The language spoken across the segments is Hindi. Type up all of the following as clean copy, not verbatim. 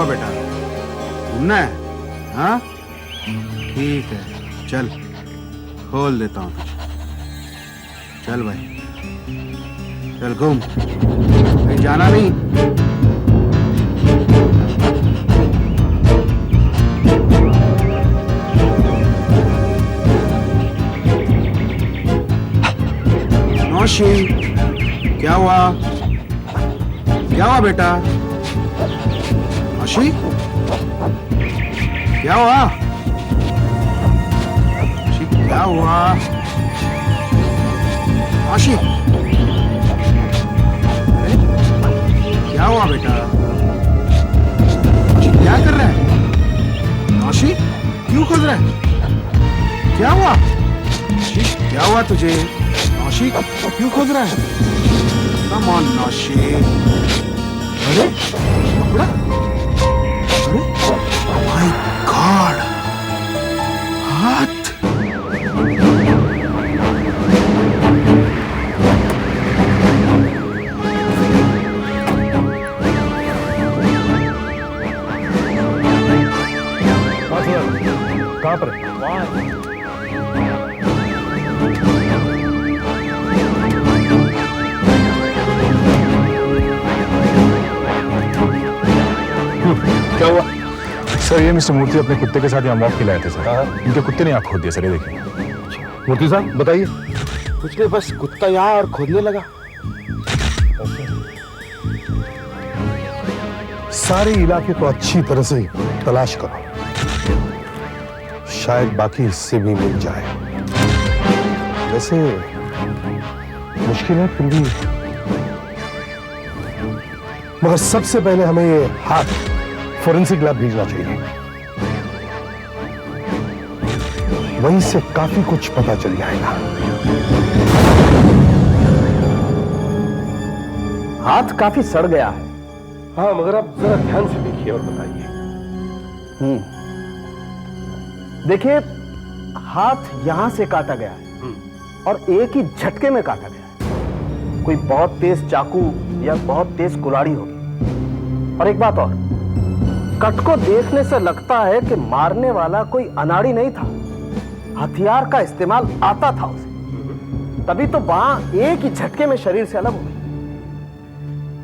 हुआ बेटा, घूमना है? हाँ ठीक है, चल खोल देता हूँ तुझे। चल भाई, चल घूम, कहीं जाना नहीं। नौशी, क्या हुआ? क्या हुआ बेटा? नौशी, क्या हुआ? नौशी, क्या हुआ? नौशी, अरे क्या हुआ बेटा? नौशी, क्या कर रहा है? नौशी, क्यों खोद रहा है? क्या हुआ? नौशी, क्या हुआ तुझे? नौशी, क्यों खोद रहा है? Come on नौशी। अरे कपड़ा, अरे माय गॉड, हाथ। कहाँ पर है? क्या हुआ? सर ये मिस्टर मूर्ति अपने कुत्ते के साथ यहाँ वॉक के लाए थे सर। इनके कुत्ते ने यहाँ खोद दिया सर, ये देखिए। मूर्ति साहब बताइए। कुछ नहीं, बस कुत्ता यहाँ और खोदने लगा। सारे इलाके को अच्छी तरह से तलाश करो, शायद बाकी हिस्से भी मिल जाए। वैसे मुश्किल है फिर भी, मगर सबसे पहले हमें ये हाथ फोरेंसिक लैब भेजना चाहिए। वहीं से काफी कुछ पता चल जाएगा। हाथ काफी सड़ गया है। हाँ, मगर आप जरा ध्यान से देखिए और बताइए। देखिए, हाथ यहां से काटा गया है और एक ही झटके में काटा गया है। कोई बहुत तेज चाकू या बहुत तेज कुल्हाड़ी होगी। और एक बात और, कट को देखने से लगता है कि मारने वाला कोई अनाड़ी नहीं था, हथियार का इस्तेमाल आता था उसे, तभी तो बांह एक ही झटके में शरीर से अलग हो गई।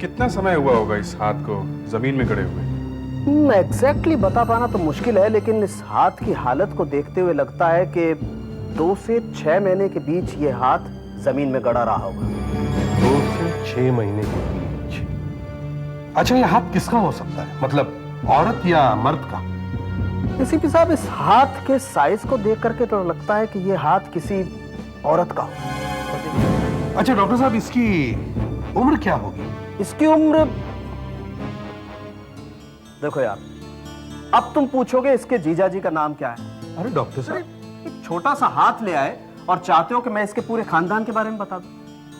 कितना समय हुआ होगा इस हाथ को जमीन में गड़े हुए? एग्जैक्टली बता पाना तो मुश्किल है, लेकिन इस हाथ की हालत को देखते हुए लगता है कि 2 से 6 महीने के बीच ये हाथ जमीन में गड़ा रहा होगा। 2 से 6 महीने के बीच। अच्छा, ये हाथ किसका हो सकता है? मतलब औरत या मर्द का? एसीपी साहब, इस हाथ के साइज को देख करके तो लगता है कि ये हाथ किसी औरत का हो। अच्छा डॉक्टर साहब, इसकी उम्र क्या होगी? इसकी उम्र, देखो यार, अब तुम पूछोगे इसके जीजाजी का नाम क्या है। अरे डॉक्टर साहब, एक छोटा सा हाथ ले आए और चाहते हो कि मैं इसके पूरे खानदान के बारे में बता दूं?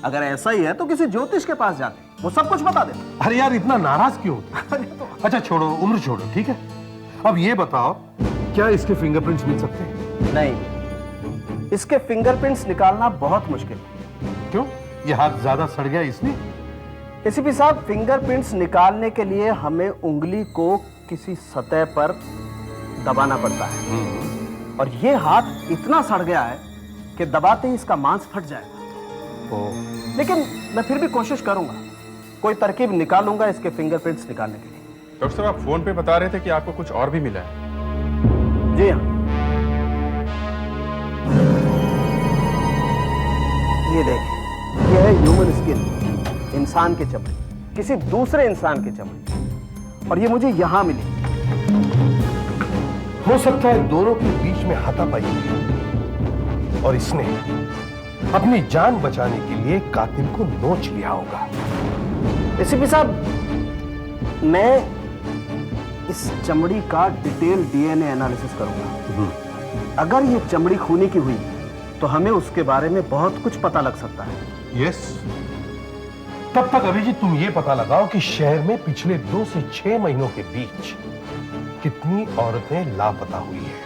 अगर ऐसा ही है तो किसी ज्योतिष के पास जाते, वो सब कुछ बता दे। अरे यार, इतना नाराज क्यों होते? अच्छा छोड़ो, उम्र छोड़ो, ठीक है। अब ये बताओ, क्या इसके फिंगरप्रिंट्स मिल सकते हैं? नहीं, इसके फिंगरप्रिंट्स निकालना बहुत मुश्किल है। क्यों? ये हाथ ज्यादा सड़ गया इसलिए? एसीपी साहब, फिंगरप्रिंट्स निकालने के लिए हमें उंगली को किसी सतह पर दबाना पड़ता है, और ये हाथ इतना सड़ गया है कि दबाते ही इसका मांस फट जाएगा। लेकिन मैं फिर भी कोशिश करूंगा, कोई तरकीब निकालूंगा इसके फिंगरप्रिंट्स निकालने के लिए। डॉक्टर साहब, आप फोन पे बता रहे थे कि आपको कुछ और भी मिला है। जी हाँ, ये देखिए, ये है ह्यूमन स्किन, इंसान की चमड़ी, किसी दूसरे इंसान की चमड़ी, और ये मुझे यहां मिली। हो सकता है दोनों के बीच में हाथापाई हुई और इसने अपनी जान बचाने के लिए कातिल को नोच लिया होगा। एसीपी साहब, मैं इस चमड़ी का डिटेल डीएनए एनालिसिस करूंगा। अगर ये चमड़ी खूनी की हुई तो हमें उसके बारे में बहुत कुछ पता लग सकता है। यस। तब तक अभिजीत, तुम ये पता लगाओ कि शहर में पिछले 2 से 6 महीनों के बीच कितनी औरतें लापता हुई हैं।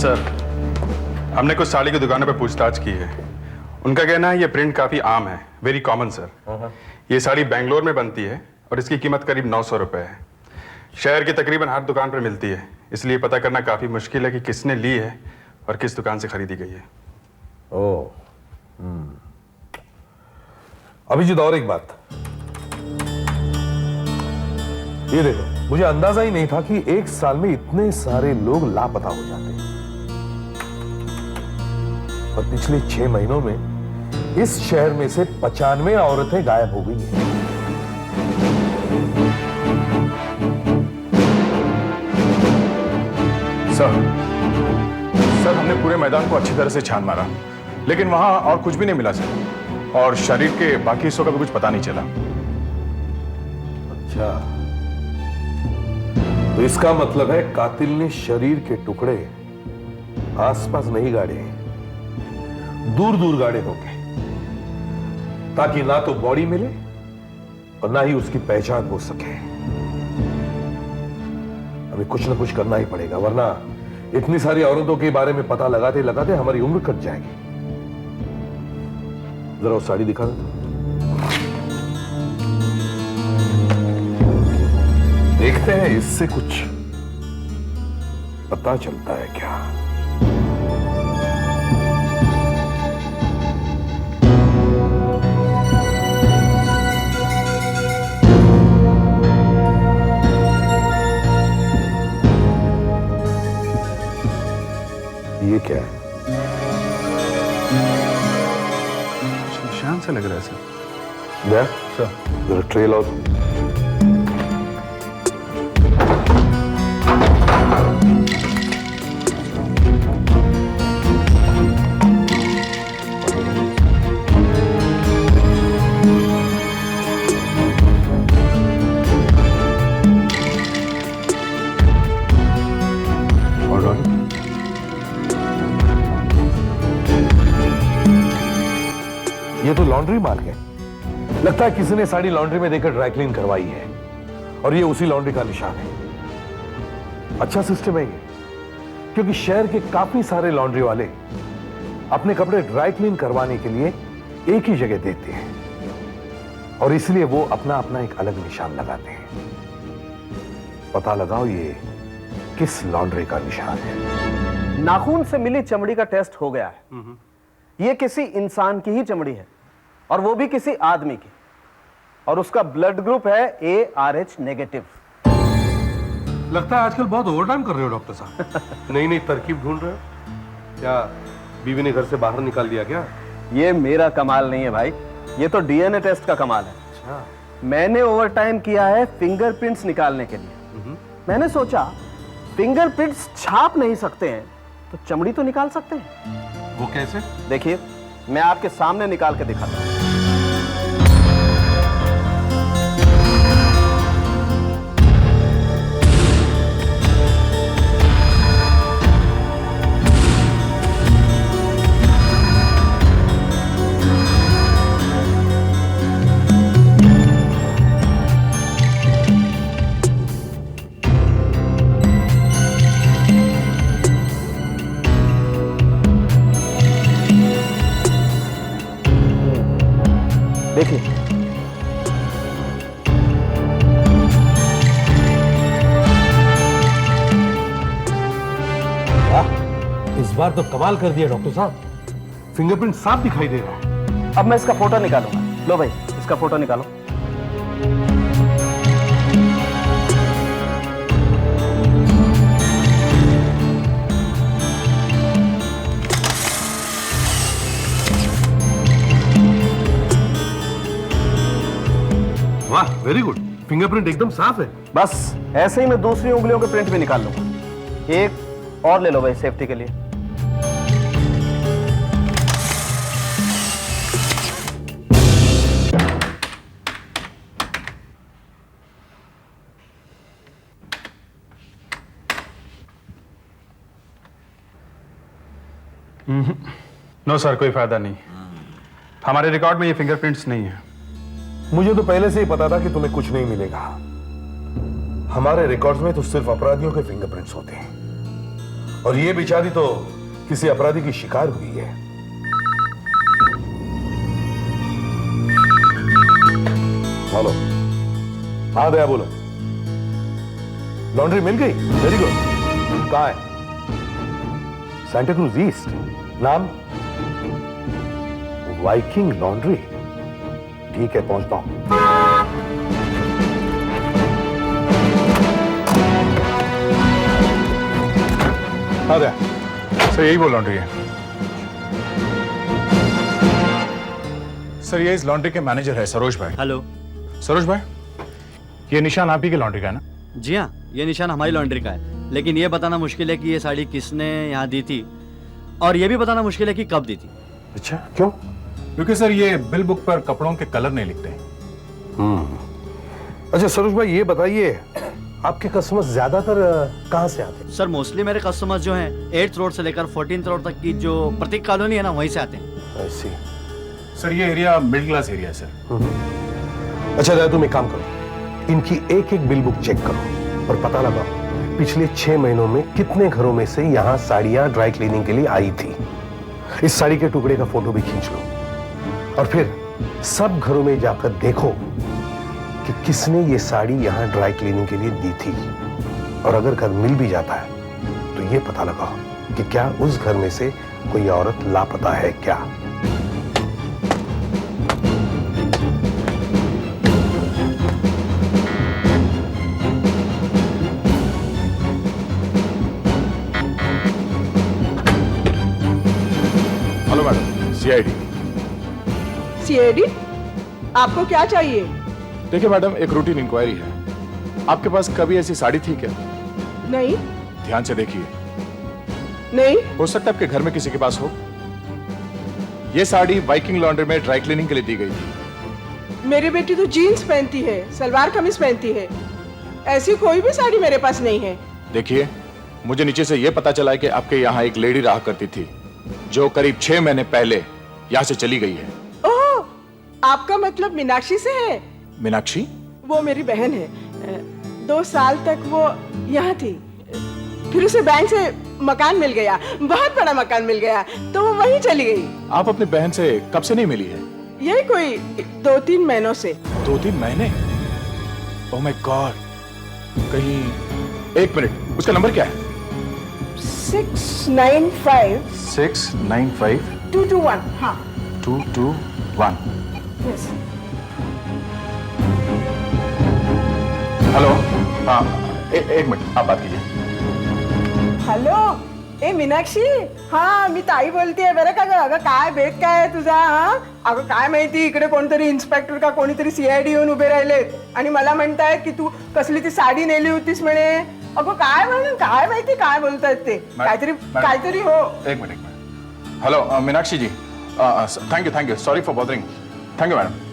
सर, हमने कुछ साड़ी की दुकानों पर पूछताछ की है। उनका कहना है ये प्रिंट काफी आम है, वेरी कॉमन सर। ये साड़ी बेंगलोर में बनती है और इसकी कीमत करीब 900 रुपए है। शहर की तकरीबन हर दुकान पर मिलती है, इसलिए पता करना काफी मुश्किल है कि किसने ली है और किस दुकान से खरीदी गई है। ओ, अभिजीत, और एक बात, ये देखो, मुझे अंदाजा ही नहीं था कि एक साल में इतने सारे लोग लापता हो जाते हैं। और पिछले 6 महीनों में इस शहर में से 95 औरतें गायब हो गई हैं। सर, हमने पूरे मैदान को अच्छी तरह से छान मारा, लेकिन वहां और कुछ भी नहीं मिला सर। और शरीर के बाकी हिस्सों का भी कुछ पता नहीं चला। अच्छा, तो इसका मतलब है कातिल ने शरीर के टुकड़े आसपास नहीं गाड़े, दूर दूर गाड़े होंगे, ताकि ना तो बॉडी मिले और ना ही उसकी पहचान हो सके। हमें कुछ ना कुछ करना ही पड़ेगा, वरना इतनी सारी औरतों के बारे में पता लगाते लगाते हमारी उम्र कट जाएगी। जरा वो साड़ी दिखा दो। देखते हैं इससे कुछ पता चलता है क्या। ये क्या है? निशान से लग रहा है सर। सर, जरा ट्रेल आउट। ये तो लॉन्ड्री मार्क है। लगता है किसी ने साड़ी लॉन्ड्री में देकर ड्राई क्लीन करवाई है और ये उसी लॉन्ड्री का निशान है। अच्छा सिस्टम है ये, क्योंकि शहर के काफी सारे लॉन्ड्री वाले अपने कपड़े ड्राई क्लीन करवाने के लिए एक ही जगह देते हैं और इसलिए वो अपना अपना एक अलग निशान लगाते हैं। पता लगाओ ये किस लॉन्ड्री का निशान है। नाखून से मिली चमड़ी का टेस्ट हो गया है। ये किसी इंसान की ही चमड़ी है और वो भी किसी आदमी की, और उसका ब्लड ग्रुप है ARH नेगेटिव। लगता है आजकल बहुत ओवरटाइम कर रहे हो डॉक्टर साहब। नई नई तरकीब ढूंढ रहे हो क्या? बीवी ने घर से बाहर निकाल दिया क्या? ये मेरा कमाल नहीं है भाई, ये तो DNA टेस्ट का कमाल है। अच्छा, मैंने ओवरटाइम किया है फिंगरप्रिंट्स निकालने के लिए। मैंने सोचा फिंगरप्रिंट्स छाप नहीं सकते हैं तो चमड़ी तो निकाल सकते हैं। वो कैसे? देखिए, मैं आपके सामने निकाल के दिखाता हूं। देखिए, इस बार तो कमाल कर दिया डॉक्टर साहब, फिंगरप्रिंट साफ दिखाई दे रहा है। अब मैं इसका फोटो निकालूंगा। लो भाई, इसका फोटो निकालो। वाह, वेरी गुड, फिंगरप्रिंट एकदम साफ है। बस ऐसे ही मैं दूसरी उंगलियों के प्रिंट भी निकाल लूंगा। एक और ले लो भाई, सेफ्टी के लिए। नो सर, कोई फायदा नहीं। हमारे रिकॉर्ड में ये फिंगरप्रिंट्स नहीं है। मुझे तो पहले से ही पता था कि तुम्हें कुछ नहीं मिलेगा। हमारे रिकॉर्ड्स में तो सिर्फ अपराधियों के फिंगरप्रिंट्स होते हैं और ये बेचारी तो किसी अपराधी की शिकार हुई है। बोलो। हाँ दया बोलो। लॉन्ड्री मिल गई? Very good. कहाँ है? सांता क्रूज ईस्ट। नाम? Viking laundry. ठीक है, पहुंचता हूं। हाँ दया सर, यही वो लॉन्ड्री है। सर ये इस लॉन्ड्री के मैनेजर है सरोज भाई। हेलो। सरोज भाई, ये निशान आप ही के लॉन्ड्री का है ना? जी हाँ, ये निशान हमारी लॉन्ड्री का है, लेकिन ये बताना मुश्किल है कि ये साड़ी किसने यहाँ दी थी, और ये भी बताना मुश्किल है कि कब दी थी। अच्छा, क्यों? क्योंकि सर ये बिल बुक पर कपड़ों के कलर नहीं लिखते हैं। अच्छा सरोज भाई, ये बताइए आपके कस्टमर्स ज्यादातर कहां से आते हैं? सर मोस्टली मेरे कस्टमर्स जो हैं 8th रोड से लेकर 14th रोड तक की जो प्रतीक कॉलोनी है ना, वहीं से आते हैं। I see। सर ये एरिया मिडिल क्लास एरिया है सर। अच्छा दया, तुम एक काम करो, इनकी एक एक बिल बुक चेक करो और पता लगाओ पिछले 6 महीनों में कितने घरों में से यहाँ साड़ियां ड्राई क्लीनिंग के लिए आई थी। इस साड़ी के टुकड़े का फोटो भी खींच लो और फिर सब घरों में जाकर देखो कि किसने ये साड़ी यहाँ ड्राई क्लीनिंग के लिए दी थी। और अगर घर मिल भी जाता है तो ये पता लगाओ कि क्या उस घर में से कोई औरत लापता है क्या। Hello madam, CID. सीआईडी? आपको क्या चाहिए? देखिए मैडम, एक रूटीन इंक्वायरी है। आपके पास कभी ऐसी साड़ी थी क्या? नहीं। ध्यान से देखिए। नहीं। हो सकता है आपके घर में किसी के पास हो। ये साड़ी वाइकिंग लॉन्ड्री में ड्राई क्लीनिंग के लिए दी गई थी। मेरी बेटी तो जीन्स पहनती है, सलवार कमीज पहनती है, ऐसी कोई भी साड़ी मेरे पास नहीं है। देखिए, मुझे नीचे से यह पता चला है कि आपके यहाँ एक लेडी रहा करती थी जो करीब 6 महीने पहले यहाँ से चली गई है। ओह, आपका मतलब मीनाक्षी से है? मीनाक्षी? वो मेरी बहन है। 2 साल तक वो यहाँ थी, फिर उसे बैंक से मकान मिल गया, बहुत बड़ा मकान मिल गया, तो वो वहीं चली गई। आप अपनी बहन से कब से नहीं मिली है? यही कोई 2-3 महीनों से। 2-3 महीने? Oh my God. कहीं 1 मिनट, उसका नंबर क्या है? 695 695 221। हाँ 221। यस। हेलो। हाँ, एक मिनट, आप बात कीजिए। हॅलो, ए मीनाक्षी, हा मी ताई बोलतेय बरं का ग. अगं काय बेत काय तुझा? हा अगं काय माहिती, इकडे कोणतरी इन्स्पेक्टर का कोणीतरी सीआयडी येऊन उभे राहिलेत आणि मला म्हणतायत की तू कसली ती साडी नेली होतीस म्हणे. अगं काय म्हणून काय माहिती काय बोलतायत ते, काहीतरी हो. एक minute. Hello Meenakshi ji, thank you, sorry for bothering. Thank you madam.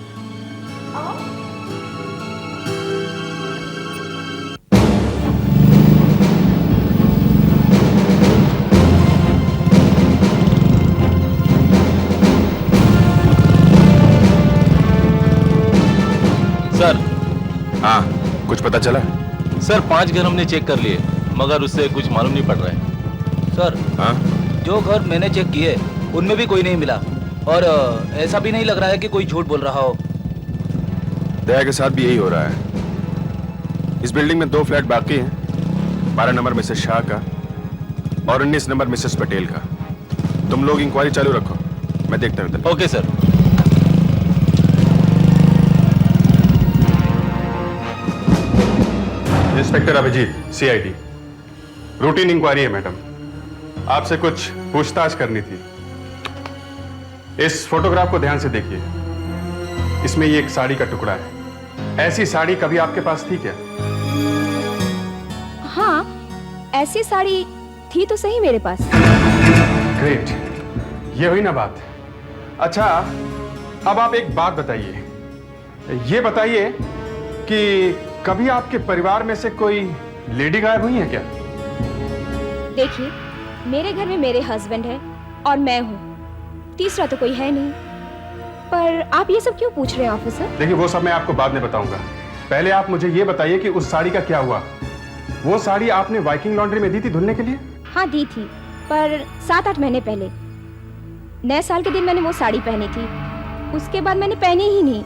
Sir. हाँ, कुछ पता चला? सर 5 घर हमने चेक कर लिए, मगर उससे कुछ मालूम नहीं पड़ रहा है सर. हाँ? जो घर मैंने चेक किए उनमें भी कोई नहीं मिला, और ऐसा भी नहीं लग रहा है कि कोई झूठ बोल रहा हो. दया के साथ भी यही हो रहा है. इस बिल्डिंग में 2 फ्लैट बाकी हैं. 12 नंबर मिसेस शाह का और 19 नंबर मिसेस पटेल का. तुम लोग इंक्वायरी चालू रखो, मैं देखता हूँ. Okay sir. Inspector Abhijeet, CID. Routine inquiry है मैडम, आपसे कुछ पूछताछ करनी थी. इस फोटोग्राफ को ध्यान से देखिए. इसमें ये एक साड़ी का टुकड़ा है. ऐसी साड़ी कभी आपके पास थी क्या? हाँ, ऐसी साड़ी थी तो सही मेरे पास. ग्रेट, ये हुई ना बात. अच्छा, अब आप एक बात बताइए. ये बताइए कि कभी आपके परिवार में से कोई लेडी गायब हुई है क्या? देखिए, मेरे घर में मेरे हस्बैंड है और मैं हूँ, तीसरा तो कोई है नहीं. पर आप ये सब क्यों पूछ रहे हैं ऑफिसर? देखिए, वो सब मैं आपको बाद में बताऊंगा. पहले आप मुझे ये बताइए कि उस साड़ी का क्या हुआ. वो साड़ी आपने वाइकिंग लॉन्ड्री में दी थी धुलने के लिए? हाँ दी थी, पर 7-8 महीने पहले। नए साल के दिन मैंने वो साड़ी पहनी थी, उसके बाद मैंने पहनी ही नहीं।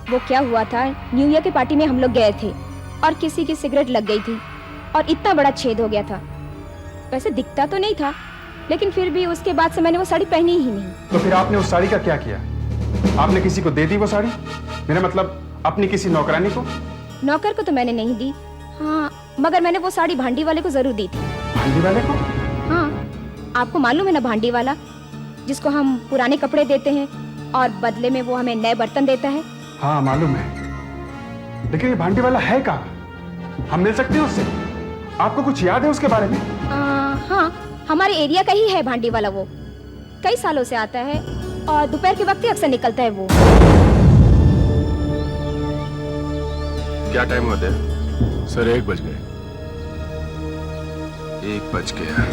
वो क्या हुआ था, न्यू ईयर की पार्टी में हम लोग गए थे और किसी की सिगरेट लग गई थी और इतना बड़ा छेद हो गया था। वैसे दिखता तो नहीं था, लेकिन फिर भी उसके बाद से मैंने वो साड़ी पहनी ही नहीं। तो फिर आपने उस साड़ी का क्या किया? आपने किसी को दे दी वो साड़ी? मेरा मतलब अपनी किसी नौकरानी को? नौकर को तो मैंने नहीं दी, हाँ, मगर मैंने वो साड़ी भांडी वाले को जरूर दी थी। भांडी वाले को? हाँ, आपको मालूम है ना भांडी वाला, जिसको हम पुराने कपड़े देते हैं और बदले में वो हमें नए बर्तन देता है। हाँ मालूम है, लेकिन ये भांडी वाला है कहाँ? हम मिल सकते हैं उससे? आपको कुछ याद है उसके बारे में? हाँ, हमारे एरिया का ही है भांडी वाला। वो कई सालों से आता है और दोपहर के वक्त ही अक्सर निकलता है वो। क्या टाइम होता है? सर 1 बज गए। 1 बज गया,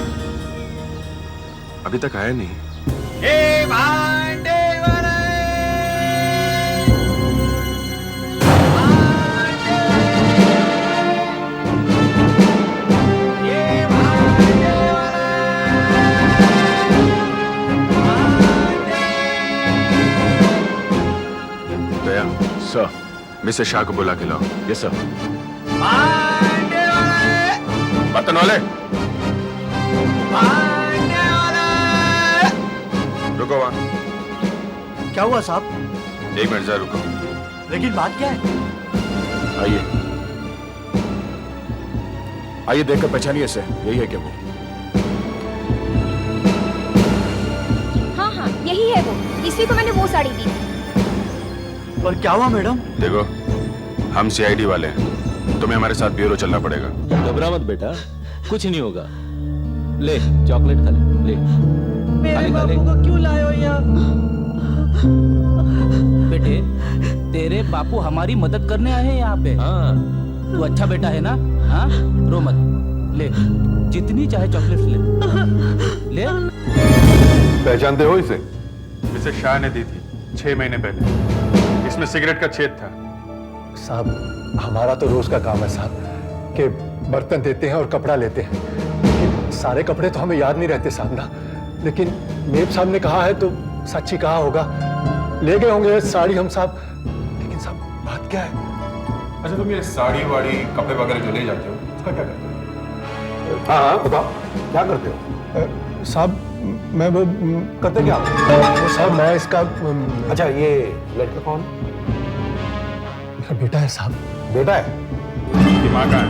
अभी तक आया नहीं। गया सर। मिसेस शाह को बुला के लाओ। Yes sir. बर्तन वाले, रुको वहां। क्या हुआ साहब? 1 मिनट जरा रुको। लेकिन बात क्या है? आइए आइए, देखकर पहचानिए इसे, यही है क्या वो? हाँ, यही है वो, इसी को मैंने वो साड़ी दी थी। पर क्या हुआ मैडम? देखो, हम सीआईडी वाले हैं, तुम्हें हमारे साथ ब्यूरो चलना पड़ेगा। घबरा मत बेटा, कुछ नहीं होगा। ले चॉकलेट खा ले, मेरे खा ले। बाबू को क्यों लाए हो यहाँ? बेटे, तेरे बापू हमारी मदद करने आए हैं यहाँ पे। हाँ, तू अच्छा बेटा है ना? हाँ, रो मत। ले, जितनी चाहे चॉकलेट ले। पहचानते हो इसे? मिसेस शाह ने दी थी 6 महीने पहले। इसमें सिगरेट का छेद था। साहब, हमारा तो रोज का काम है साहब, कि बर्तन देते हैं और कपड़ा लेते हैं। लेकिन सारे कपड़े तो हमें याद नहीं रहते साहब ना। लेकिन मेब साहब ने कहा है तो सच ही कहा होगा। ले गए होंगे साड़ी हम साहब। लेकिन साहब बात क्या है? अच्छा, तुम ये साड़ी वाड़ी कपड़े वगैरह जो ले जाते हो, उसका क्या करते हो? हाँ बताओ, क्या करते हो? साहब मैं वो करते क्या? वो साहब मैं इसका अच्छा, ये लड़का कौन? मेरा बेटा है साहब। बेटा है? दिमाग कहाँ है?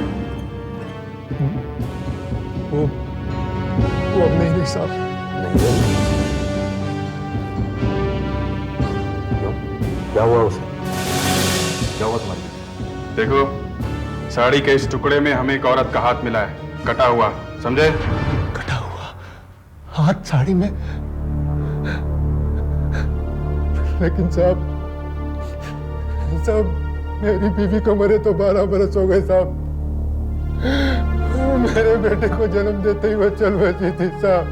वो अब नहीं साहब। नहीं। क्यों? क्या हुआ उसे? क्या हुआ तुम्हारे? देखो, साड़ी के इस टुकड़े में हमें एक औरत का हाथ मिला है, कटा हुआ, समझे? कटा हुआ हाथ साड़ी में? लेकिन साहब मेरी बीवी को मरे तो 12 बरस हो गए साहब। मेरे बेटे को जन्म देते ही वह चल बची थी साहब।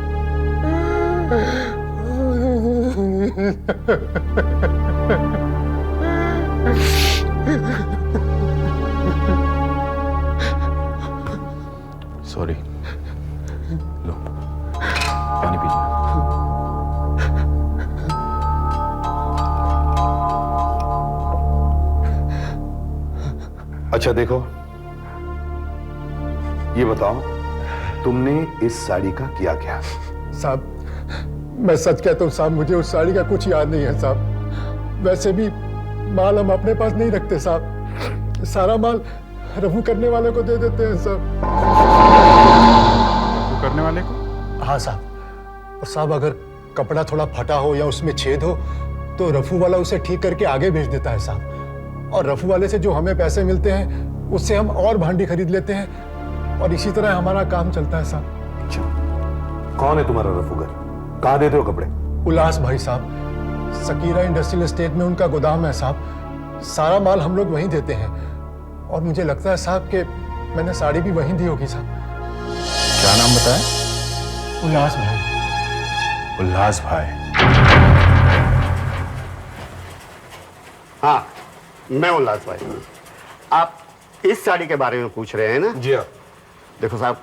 सॉरी, लो पानी पीजिए। अच्छा देखो, ये बताओ, तुमने इस साड़ी का किया क्या? साहब मैं सच कहता हूँ साहब, मुझे उस साड़ी का कुछ याद नहीं है साहब। वैसे भी माल हम अपने पास नहीं रखते साहब, सारा माल रफू करने वाले को दे देते हैं साहब। रफू करने वाले को? हाँ साहब। और साहब अगर कपड़ा थोड़ा फटा हो या उसमें छेद हो तो रफू वाला उसे ठीक करके आगे भेज देता है साहब। और रफू वाले से जो हमें पैसे मिलते हैं उससे हम और भांडी खरीद लेते हैं और इसी तरह हमारा काम चलता है साहब। अच्छा, कौन है तुम्हारा रफूगर? कहाँ देते हो कपड़े? उल्लास भाई साहब, सकीरा इंडस्ट्रियल एस्टेट में उनका गोदाम है साहब। सारा माल हम लोग वहीं देते हैं और मुझे लगता है साहब कि मैंने साड़ी भी वहीं दी होगी साहब। क्या नाम बताया? उल्लास भाई। उल्लास भाई। हाँ, मैं उल्लास भाई। आप इस साड़ी के बारे में पूछ रहे हैं ना? जी हाँ। देखो साहब,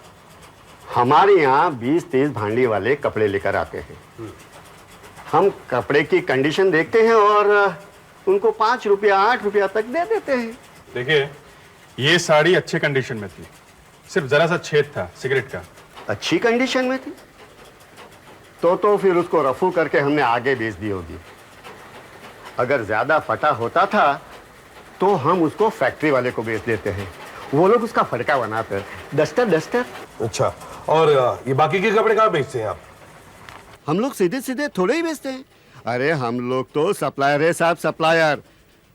हमारे यहाँ 20-30 भांडी वाले कपड़े लेकर आते हैं। हम कपड़े की कंडीशन देखते हैं और उनको 5 रुपया 8 रुपया तक दे देते हैं। देखिए, ये साड़ी अच्छे कंडीशन में थी, सिर्फ जरा सा छेद था सिगरेट का। अच्छी कंडीशन में थी तो फिर उसको रफू करके हमने आगे बेच दी होगी। अगर ज्यादा फटा होता था तो हम उसको फैक्ट्री वाले को बेच देते हैं, वो लोग उसका फटका बनाते हैं। डस्टर। अच्छा, और ये बाकी के कपड़े कहाँ बेचते हैं आप? हम लोग सीधे सीधे थोड़े ही बेचते हैं। अरे हम लोग तो सप्लायर है साहब, सप्लायर।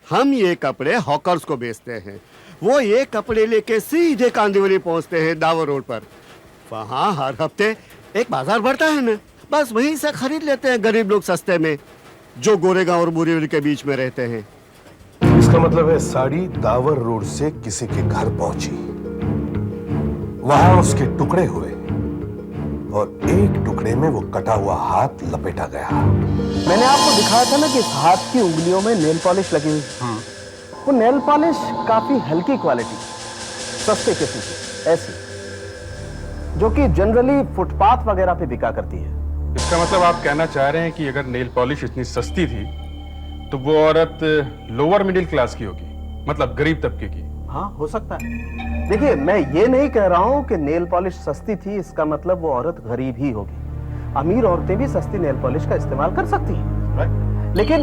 हम ये कपड़े हॉकर्स को बेचते हैं, वो ये कपड़े लेके सीधे कांदिवली पहुंचते हैं दावर रोड पर। वहाँ हर हफ्ते एक बाजार बढ़ता है ना, बस वहीं से खरीद लेते हैं गरीब लोग सस्ते में, जो गोरेगांव और बोरीवली के बीच में रहते हैं। इसका मतलब है साड़ी दावर रोड से किसी के घर पहुंची, वहां उसके टुकड़े हुए और एक टुकड़े में वो कटा हुआ हाथ लपेटा गया। मैंने आपको दिखाया था ना कि इस हाथ की उंगलियों में नेल पॉलिश लगी हुई। वो नेल पॉलिश काफी हल्की क्वालिटी, सस्ते किस्म की, ऐसी जो कि जनरली फुटपाथ वगैरह पे बिका करती है। इसका मतलब आप कहना चाह रहे हैं कि अगर नेल पॉलिश इतनी सस्ती थी तो वो औरत लोअर मिडिल क्लास की होगी, मतलब गरीब तबके की। हाँ, हो सकता है। देखिए, मैं ये नहीं कह रहा हूं कि नेल पॉलिश सस्ती थी इसका मतलब वो औरत गरीब ही होगी। अमीर औरतें भी सस्ती नेल पॉलिश का इस्तेमाल कर सकती हैं। लेकिन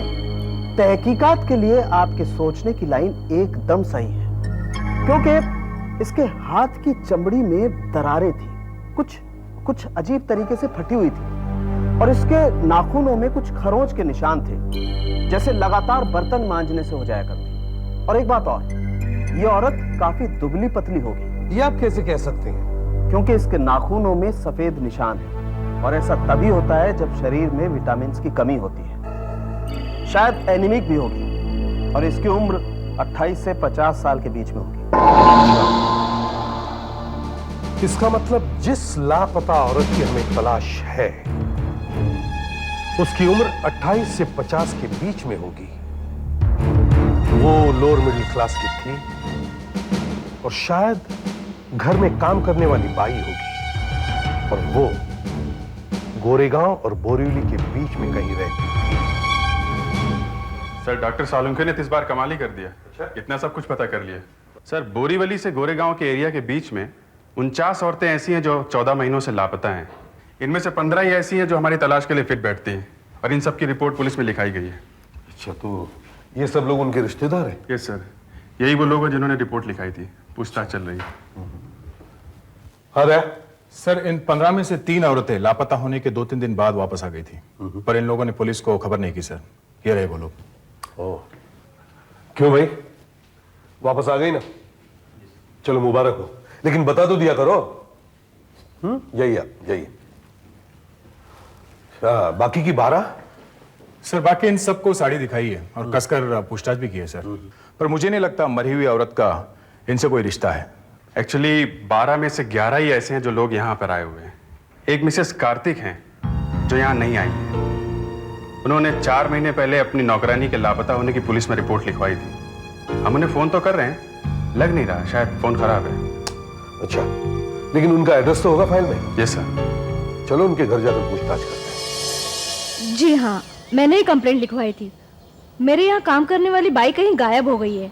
तहकीकात के लिए आपके सोचने की लाइन एकदम सही है, क्योंकि इसके हाथ की चमड़ी में दरारें थी, कुछ अजीब तरीके से फटी हुई थी, और इसके नाखूनों में कुछ खरोंच के निशान थे, जैसे लगातार बर्तन मांजने से हो जाया करती। और एक बात और, ये औरत काफी दुबली पतली होगी। ये आप कैसे कह सकते हैं? क्योंकि इसके नाखूनों में सफेद निशान है, और ऐसा तभी होता है जब शरीर में विटामिन की कमी होती है। शायद एनीमिक भी होगी, और इसकी उम्र 28 से 50 साल के बीच में होगी। इसका मतलब जिस लापता औरत की हमें तलाश है उसकी उम्र 28 से 50 के बीच में होगी। वो लोअर मिडिल क्लास की थी और शायद घर में काम करने वाली बाई होगी, और वो गोरेगांव और बोरीवली के बीच में कहीं रहती थी। सर, डॉक्टर सालुंखे ने इस बार कमाल ही कर दिया। इतना सब कुछ पता कर लिया। सर, बोरीवली से गोरेगांव के एरिया के बीच में 49 औरतें ऐसी हैं जो 14 महीनों से लापता हैं। इनमें से 15 ही ऐसी हैं जो हमारी तलाश के लिए फिट बैठती हैं, और इन सब की रिपोर्ट पुलिस में लिखाई गई है। अच्छा, तो ये सब लोग उनके रिश्तेदार हैं? यस सर, यही वो लोग हैं जिन्होंने रिपोर्ट लिखाई थी। पूछताछ चल रही है। अरे सर, इन 15 में से 3 औरतें लापता होने के 2-3 दिन बाद वापस आ गई थी, पर इन लोगों ने पुलिस को खबर नहीं की सर। ये रहे वो लोग। ओह, क्यों भाई, वापस आ गई ना? चलो मुबारक हो, लेकिन बता तो दिया करो। जाइए। बाकी की 12? सर, बाकी इन सबको साड़ी दिखाई है और कसकर पूछताछ भी की है सर, पर मुझे नहीं लगता मरी हुई औरत का इनसे कोई रिश्ता है। एक्चुअली 12 में से 11 ही ऐसे हैं जो लोग यहाँ पर आए हुए हैं। एक मिसेस कार्तिक हैं जो यहाँ नहीं आई हैं। उन्होंने 4 महीने पहले अपनी नौकरानी के लापता होने की पुलिस में रिपोर्ट लिखवाई थी। हम उन्हें फोन तो कर रहे हैं, लग नहीं रहा, शायद फोन खराब है। अच्छा, लेकिन उनका एड्रेस तो होगा फाइल में? Yes sir. चलो उनके घर जाकर पूछताछ करते हैं। जी हाँ, मैंने ही कंप्लेंट लिखवाई थी। मेरे यहाँ काम करने वाली बाई कहीं गायब हो गई है।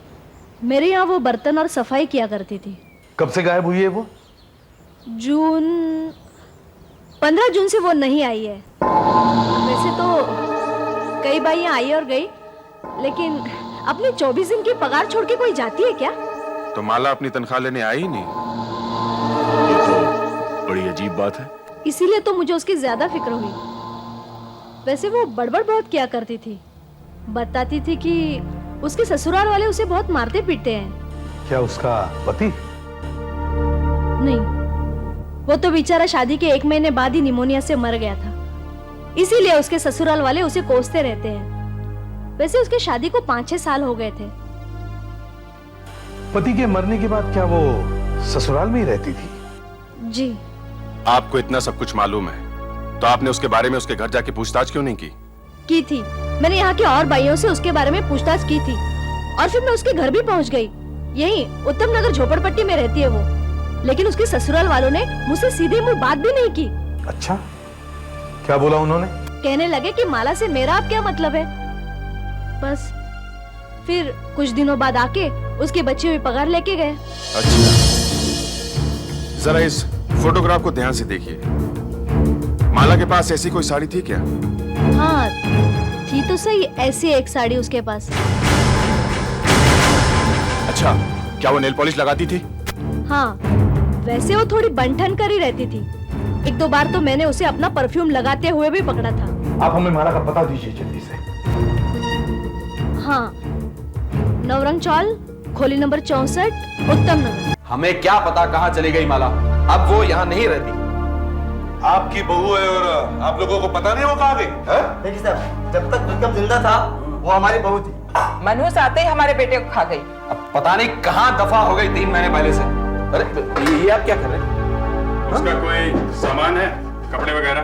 मेरे यहाँ वो बर्तन और सफाई किया करती थी। कब से गायब हुई है वो? 15 जून से वो नहीं आई है। वैसे तो कई बाइयाँ आई और गई, लेकिन अपनी 24 दिन की पगार छोड़ के कोई जाती है क्या? तो माला अपनी तनख्वाह लेने आई ही नहीं। ये तो बड़ी अजीब बात है। इसीलिए तो मुझे उसकी ज्यादा फिक्र हुई। वैसे वो बड़बड़ बहुत किया करती थी, बताती थी कि उसके ससुराल वाले उसे बहुत मारते पीटते हैं। क्या उसका पति? नहीं, वो तो बेचारा शादी के 1 महीने बाद ही निमोनिया से मर गया था, इसीलिए उसके ससुराल वाले उसे कोसते रहते हैं। वैसे उसकी शादी को 5-6 साल हो गए थे। पति के मरने के बाद क्या वो ससुराल में ही रहती थी? जी। आपको इतना सब कुछ मालूम है तो आपने उसके बारे में उसके घर जाके पूछताछ क्यों नहीं की? की थी, मैंने यहाँ के और भाइयों से उसके बारे में पूछताछ की थी, और फिर मैं उसके घर भी पहुँच गई। यही उत्तम नगर झोपड़पट्टी में रहती है वो। लेकिन उसके ससुराल वालों ने मुझसे सीधे मुंह बात भी नहीं की। अच्छा, क्या बोला उन्होंने? कहने लगे कि माला से मेरा अब क्या मतलब है। बस फिर कुछ दिनों बाद आके उसके बच्चे हुए पगार लेके गए। अच्छा, जरा इस फोटोग्राफ को ध्यान से देखिए। माला के पास ऐसी कोई साड़ी थी क्या? हाँ थी तो सही, ऐसी एक साड़ी उसके पास। अच्छा, क्या वो नेल पॉलिश लगाती थी? हाँ, वैसे वो थोड़ी बंठन कर ही रहती थी। एक दो बार तो मैंने उसे अपना परफ्यूम लगाते हुए भी पकड़ा था। आप हमें माला का पता दीजिए जल्दी से। हाँ, नवरंग चौल, खोली नंबर 64, उत्तम नगर। हमें क्या पता कहाँ चली गई माला, अब वो यहाँ नहीं रहती। आपकी बहू है और आप लोगों को पता नहीं वो कहाँ गई? देखिए साहब, जब तक विक्रम जिंदा था वो हमारी बहू थी। मनहूस आते ही हमारे बेटे को खा गई। अब पता नहीं कहाँ दफा हो गई 3 महीने पहले से। अरे ये आप क्या कर रहे हैं? उसका कोई सामान है, कपड़े वगैरह?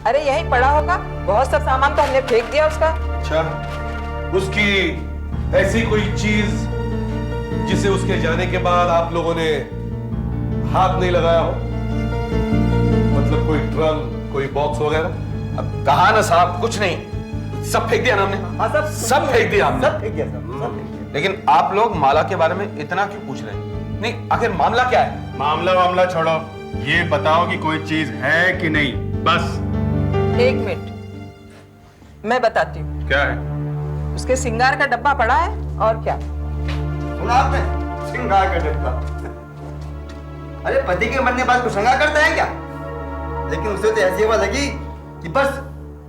अरे यही पड़ा होगा, बहुत सब सामान तो हमने फेंक दिया उसका। अच्छा, उसकी ऐसी कोई चीज जिसे उसके जाने के बाद आप लोगों ने हाथ नहीं लगाया हो? मतलब कोई ड्रम, कोई बॉक्स वगैरह? अब कहा ना साहब, कुछ नहीं, सब फेंक दिया ना हमने। सब फेंक दिया हमने। सब फेंक दिया साहब, सब फेंक दिया। लेकिन आप लोग माला के बारे में इतना क्यों पूछ रहे हैं? नहीं, आखिर मामला क्या है? मामला छोड़ो, ये बताओ कि कोई चीज है कि नहीं, बस। 1 मिनट, मैं बताती हूँ। क्या है? उसके सिंगार का डब्बा पड़ा है, और क्या? सुना आपने? श्रृंगार का डब्बा। अरे पति के मरने बाद कुछ श्रृंगार करता है क्या? लेकिन उसे तो ऐसी हवा लगी कि बस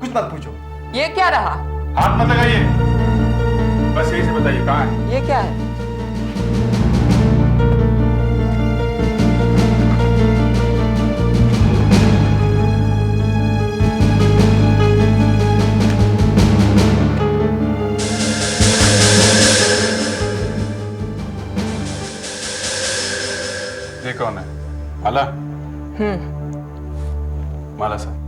कुछ मत पूछो। ये क्या रहा? हाथ मत लगाइए, बस यही से बताइए कहाँ है? ये क्या है? ये कौन है? माला? माला सर।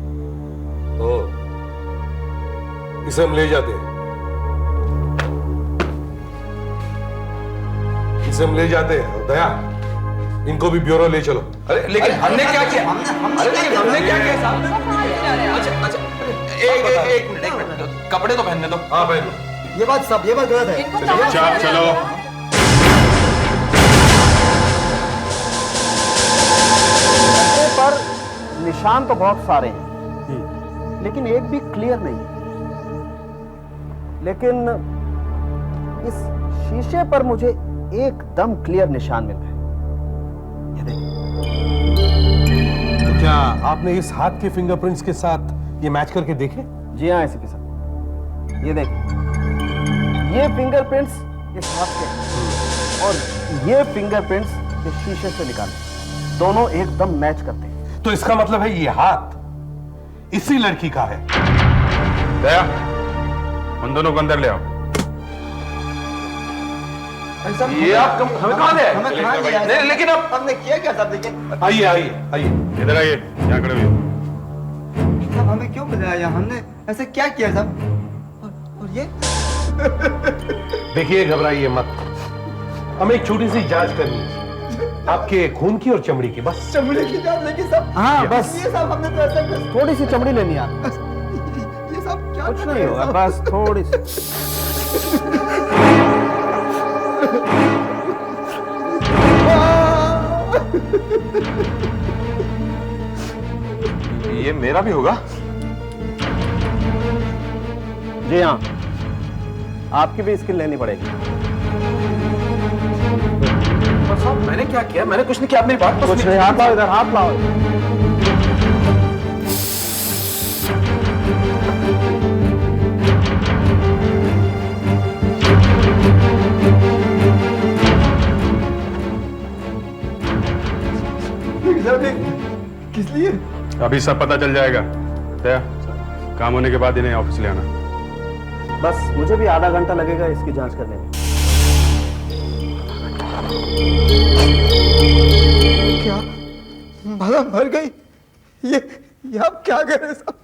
इसे हम ले जाते हैं, इसे हम ले जाते हैं। और दया, इनको भी ब्यूरो ले चलो। अरे लेकिन हमने क्या किया? अरे लेकिन हमने क्या किया साहब? अच्छा, एक मिनट, कपड़े तो पहनने दो। हाँ पहनो। ये बात गलत है। चलो। पर निशान तो बहुत सारे हैं, लेकिन एक भी क्लियर नहीं है। लेकिन इस शीशे पर मुझे एकदम क्लियर निशान मिल रहा है। ये देखिए। तो क्या आपने इस हाथ के फिंगरप्रिंट्स के साथ ये मैच करके देखे? जी हाँ, ऐसे के साथ। ये देखिए, ये फिंगरप्रिंट्स इस हाथ के हैं और ये फिंगरप्रिंट्स इस शीशे से निकाले, दोनों एकदम मैच करते हैं। तो इसका मतलब है ये हाथ इसी लड़की का है। दया, उन दोनों को अंदर ले आओ। ये आप हमें कहाँ ले? हमें कहाँ ले आए? नहीं, लेकिन अब हमने किया क्या साहब? लेकिन आइए आइए आइए, इधर आइए, यहाँ खड़े हुए। साहब हमें क्यों बुलाया? हमने ऐसे क्या किया साहब? और ये देखिए, घबराइए मत, हमें एक छोटी सी जांच करनी है आपके खून की और चमड़ी की, बस। चमड़ी की जान? लेकिन साहब, हाँ बस ये साहब, हमने तो ऐसा थोड़ी सी चमड़ी लेनी है। ये सब क्या? कुछ नहीं होगा, बस थोड़ी सी। ये मेरा भी होगा? जी हाँ, आपकी भी स्किल लेनी पड़ेगी। पर साहब मैंने क्या किया? मैंने कुछ नहीं किया, आप मेरी बात तो कुछ नहीं। हाथ लाओ इधर, हाथ लाओ। किस लिए? अभी सब पता चल जाएगा। दया, काम होने के बाद इन्हें ऑफिस ले आना। बस मुझे भी आधा घंटा लगेगा इसकी जांच करने में। क्या भला मर गई? ये आप क्या कर रहे साहब?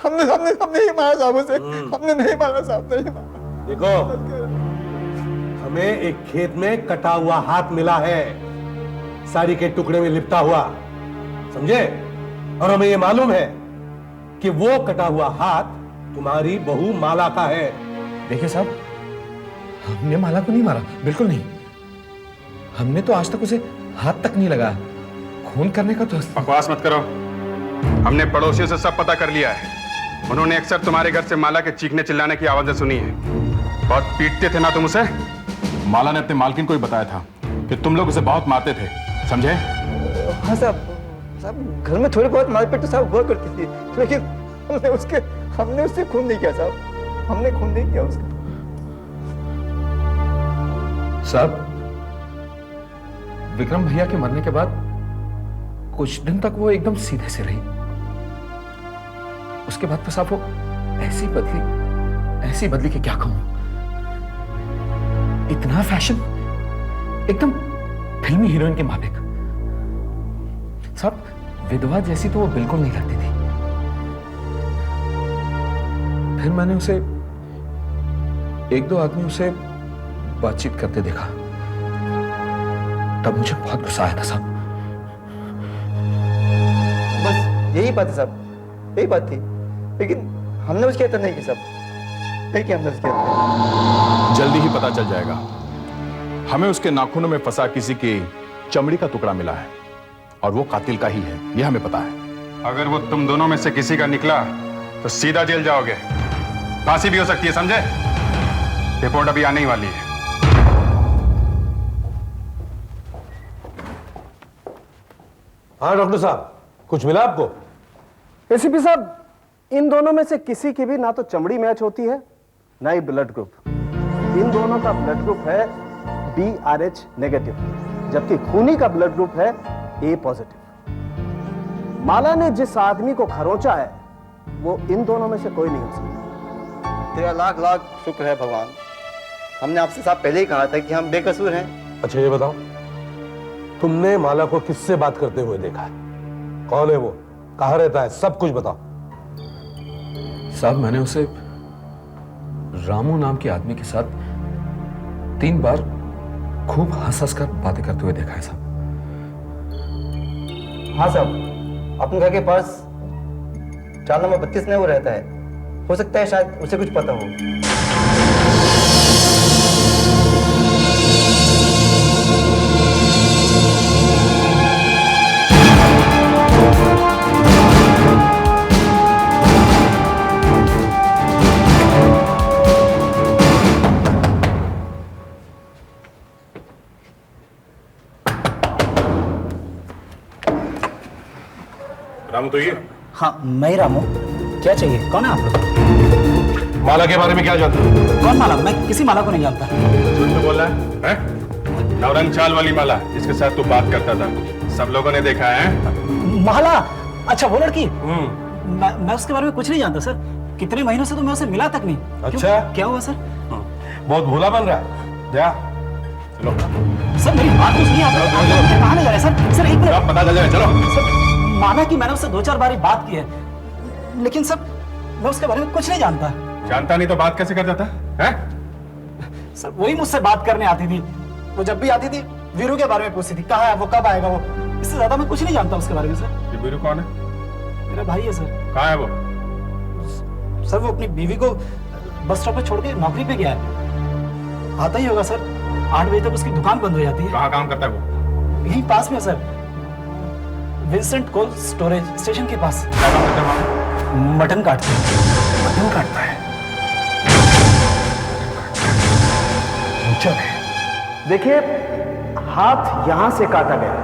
हमने नहीं मारा साहब उसे। हमने नहीं मारा साहब, नहीं मारा। देखो, हमें एक खेत में कटा हुआ हाथ मिला है, साड़ी के टुकड़े में लिपटा हुआ, समझे? और हमें ये मालूम है कि वो कटा हुआ हाथ तुम्हारी बहू माला का है। देखिए साहब, हमने माला को नहीं मारा, बिल्कुल नहीं। हमने तो आज तक उसे हाथ तक नहीं लगाया। खून करने का तो बकवास मत करो। हमने पड़ोसियों से सब पता कर लिया है। उन्होंने अक्सर तुम्हारे घर से माला के चीखने चिल्लाने की आवाजें सुनी है। बहुत पीटते थे ना तुम उसे? माला ने अपने मालकिन को ही बताया था कि तुम लोग उसे बहुत मारते थे, समझे? हाँ साहब, घर में थोड़ी बहुत मारपीट तो साहब हुआ करती थी, लेकिन हमने उससे खून नहीं किया साहब। हमने खून नहीं किया उसका। साहब, विक्रम भैया के मरने के बाद कुछ दिन तक वो एकदम सीधे से रही। उसके बाद तो साहब वो ऐसी बदली कि क्या कहूं। इतना फैशन, एकदम फिल्मी हीरोइन के माफिक। साहब, विधवा जैसी तो वो बिल्कुल नहीं लगती थी। फिर मैंने उसे एक दो आदमी उसे बातचीत करते देखा, तब मुझे बहुत गुस्सा आया था साहब। बस यही बात है साहब, यही बात थी। लेकिन हमने उसके अंदर नहीं की साहब, नहीं किया हमने उसके अंदर। जल्दी ही पता चल जाएगा। हमें उसके नाखूनों में फंसा किसी की चमड़ी का टुकड़ा मिला है और वो कातिल का ही है, यह हमें पता है। अगर वो तुम दोनों में से किसी का निकला तो सीधा जेल जाओगे, फांसी भी हो सकती है, समझे? रिपोर्ट अभी आने ही वाली है। हाँ डॉक्टर साहब, कुछ मिला आपको? एसीपी साहब, इन दोनों में से किसी की भी ना तो चमड़ी मैच होती है ना ही ब्लड ग्रुप। इन दोनों का ब्लड ग्रुप है BRH नेगेटिव, जबकि खूनी का ब्लड ग्रुप है A पॉजिटिव। माला ने जिस आदमी को खरोंचा है वो इन दोनों में से कोई नहीं हो सकता। तेरा लाख लाख शुक्र है भगवान। हमने आपसे साहब पहले ही कहा था कि हम बेकसूर हैं। अच्छा ये बताओ, तुमने माला को किससे बात करते हुए देखा है? कौन है वो, कहाँ रहता है, सब कुछ बताओ। साहब, मैंने उसे रामू नाम के आदमी के साथ 3 बार खूब हंस कर बातें करते हुए देखा है साहब। हाँ साहब, अपने घर के पास 4 नंबर 32 में वो रहता है। हो सकता है शायद उसे कुछ पता हो। रामू तो ये? हाँ, मैं ही रामू। क्या चाहिए? कौन है आप लोग? माला के बारे में क्या जानते हो? कौन माला? मैं किसी माला को नहीं जानता। झूठ तो बोल रहा है? नवरंग चाल वाली माला जिसके साथ तू बात करता था, सब लोगों ने देखा है। माला? अच्छा, वो लड़की? मैं उसके बारे में कुछ नहीं जानता सर। कितने महीनों से तो मैं उसे मिला तक नहीं। अच्छा, क्या हुआ सर? बहुत भोला बन रहा है। जा चलो सर, मेरी बात तो सुनिए। आप कहाँ ले जा रहे हैं सर? एक मिनट, पता चल जाए। चलो सर, माना कि मैंने उससे 2-4 बार बात की है, लेकिन सर मैं उसके बारे में कुछ नहीं जानता। जानता नहीं तो बात कैसे कर देता है? सर, वही मुझसे बात करने आती थी। वो जब भी आती थी वीरू के बारे में पूछती थी, कहाँ है वो, कब आएगा वो। इससे ज्यादा मैं कुछ नहीं जानता उसके बारे में सर। ये वीरू कौन है? मेरा भाई है सर। कहाँ है वो? सर, वो अपनी बीवी को बस स्टॉप पे छोड़ के नौकरी पे गया है। आता ही होगा सर। 8 बजे तक उसकी दुकान बंद हो जाती है। कहाँ काम करता है वो? यहीं पास में sir, Vincent cold storage station के पास। क्या काम करता है वहाँ? मटन काटता है। मटन काटता है? देखिए, हाथ यहां से काटा गया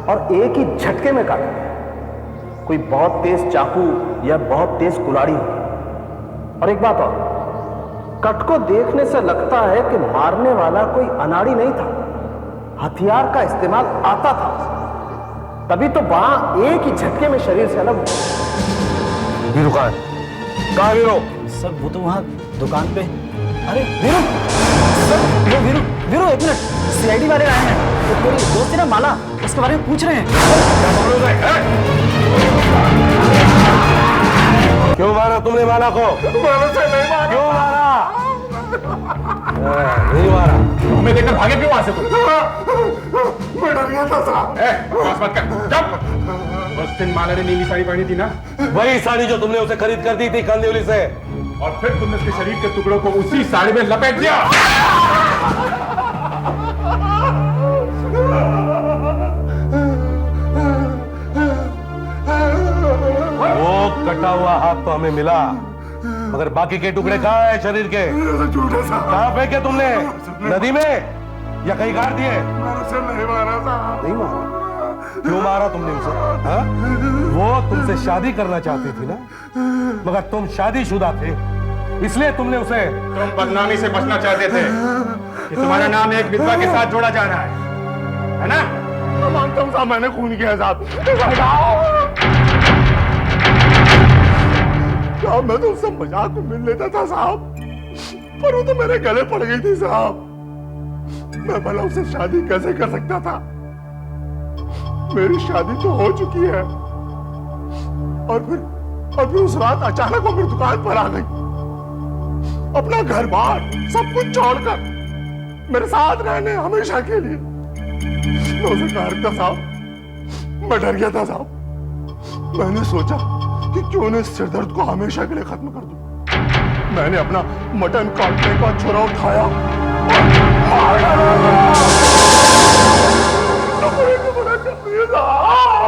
और एक ही झटके में काटा गया। कोई बहुत तेज चाकू या बहुत तेज कुल्हाड़ी होगी। और एक बात और, कट को देखने से लगता है कि मारने वाला कोई अनाड़ी नहीं था, हथियार का इस्तेमाल आता था, तभी तो वहां एक ही झटके में शरीर से अलग। वीरू कहाँ है? कहाँ वीरू? सर, वो तो वहां दुकान पे। अरे वीरू सर, वो वीरू एक मिनट, CID वाले आए हैं। तो मेरी दोस्त है ना माला, उसके बारे में पूछ रहे हैं। क्यों मारा तुमने माला को? क्यों मारा? नहीं मारा। हमें देखकर भागे क्यों वहां से? मैं डर गया था साहब। बकवास मत कर, चुप। उस दिन माला ने नीली साड़ी पहनी थी ना, वही साड़ी जो तुमने उसे खरीद कर दी थी कांदिवली से, और फिर तुमने उसके शरीर के टुकड़ों को उसी साड़ी में लपेट दिया। वो कटा हुआ हाथ तो हमें मिला, मगर बाकी के टुकड़े कहाँ है शरीर के? कहाँ फेंके तुमने? नदी में या कहीं गाड़ दिए? नहीं मारा साहब। नहीं मारा? क्यों मारा तुमने उसे? हाँ? वो तुमसे शादी करना चाहती थी ना, मगर तुम शादीशुदा थे, इसलिए तुमने उसे। तुम बदनामी से बचना चाहते थे कि तुम्हारा नाम एक विधवा के साथ जोड़ा जा रहा है ना? मैं मानता हूँ साहब, मैंने खून किया साहब। मैं तो उससे मजाक में मिल लेता था साहब, पर वो तो मेरे गले पड़ गई थी साहब। मैं भला उससे शादी कैसे कर सकता था? मेरी शादी तो हो चुकी है, और फिर उस रात अचानक वो मेरी दुकान पर आ गई, अपना घर बार सब कुछ छोड़कर मेरे साथ रहने हमेशा के लिए। मैं उसे कहा था साहब, मैं डर गया था साहब। मैंने सोचा कि क्यों न इस सिरदर्द को हमेशा के लिए खत्म कर दूं। मैंने अपना मटन काटने का छुरा उठाया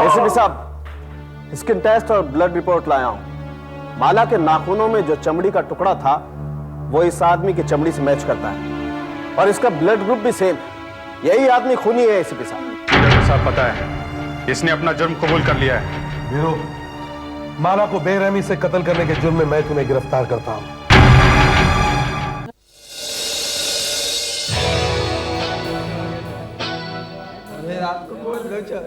एसीपी साहब, स्किन टेस्ट और ब्लड रिपोर्ट लाया हूं। माला के नाखूनों में जो चमड़ी का टुकड़ा था वो इस आदमी की चमड़ी से मैच करता है, और इसका ब्लड ग्रुप भी सेम है। यही आदमी खूनी है एसीपी साहब। डॉक्टर साहब, पता है इसने अपना जुर्म कबूल कर लिया है। वीरू, माला को बेरहमी से कत्ल करने के जुर्म में मैं तुम्हें गिरफ्तार करता हूं। रात को बहुत गजब।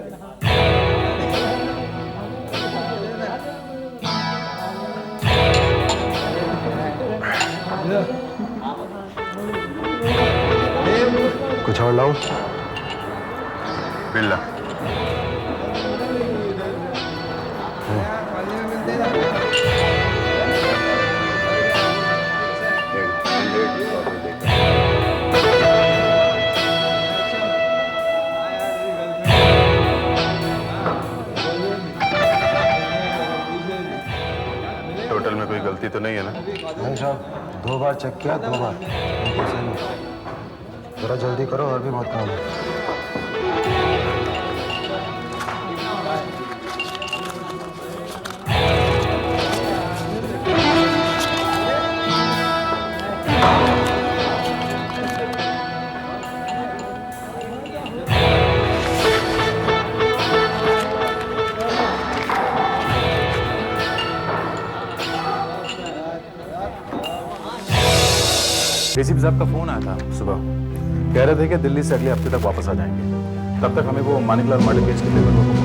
कुछ और लाऊं? बिल्ला। टोटल में कोई गलती तो नहीं है ना? नहीं साहब, 2 बार चेक किया, 2 बार। थोड़ा जल्दी करो, और भी बहुत काम है। एसीपी साहब का फोन आया था सुबह, कह रहे थे कि दिल्ली से अगले हफ्ते तक वापस आ जाएंगे। तब तक हमें वो मानिकलाल मर्डर केस के पेपर वर्क को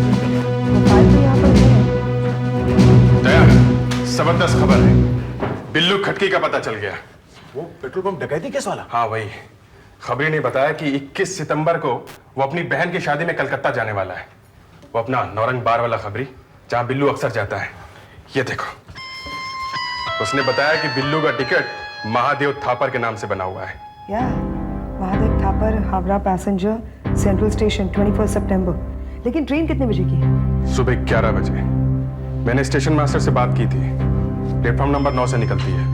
दया, जबरदस्त खबर है। बिल्लू खटकी का पता चल गया। वो पेट्रोल पंप डकैती केस वाला? हाँ वही। खबरी ने बताया कि 21 सितंबर को वो अपनी बहन की शादी में कलकत्ता जाने वाला है। वो अपना नौरंग बार वाला खबरी, जहां बिल्लू अक्सर जाता है। ये देखो, उसने बताया कि बिल्लू का टिकट महादेव थापर के नाम से बना हुआ है। या Mahadev Thapar, Howrah passenger, central station, 21 सितंबर। लेकिन ट्रेन कितने बजे की है? सुबह 11 बजे। मैंने स्टेशन मास्टर से बात की थी, प्लेटफॉर्म नंबर 9 से निकलती है।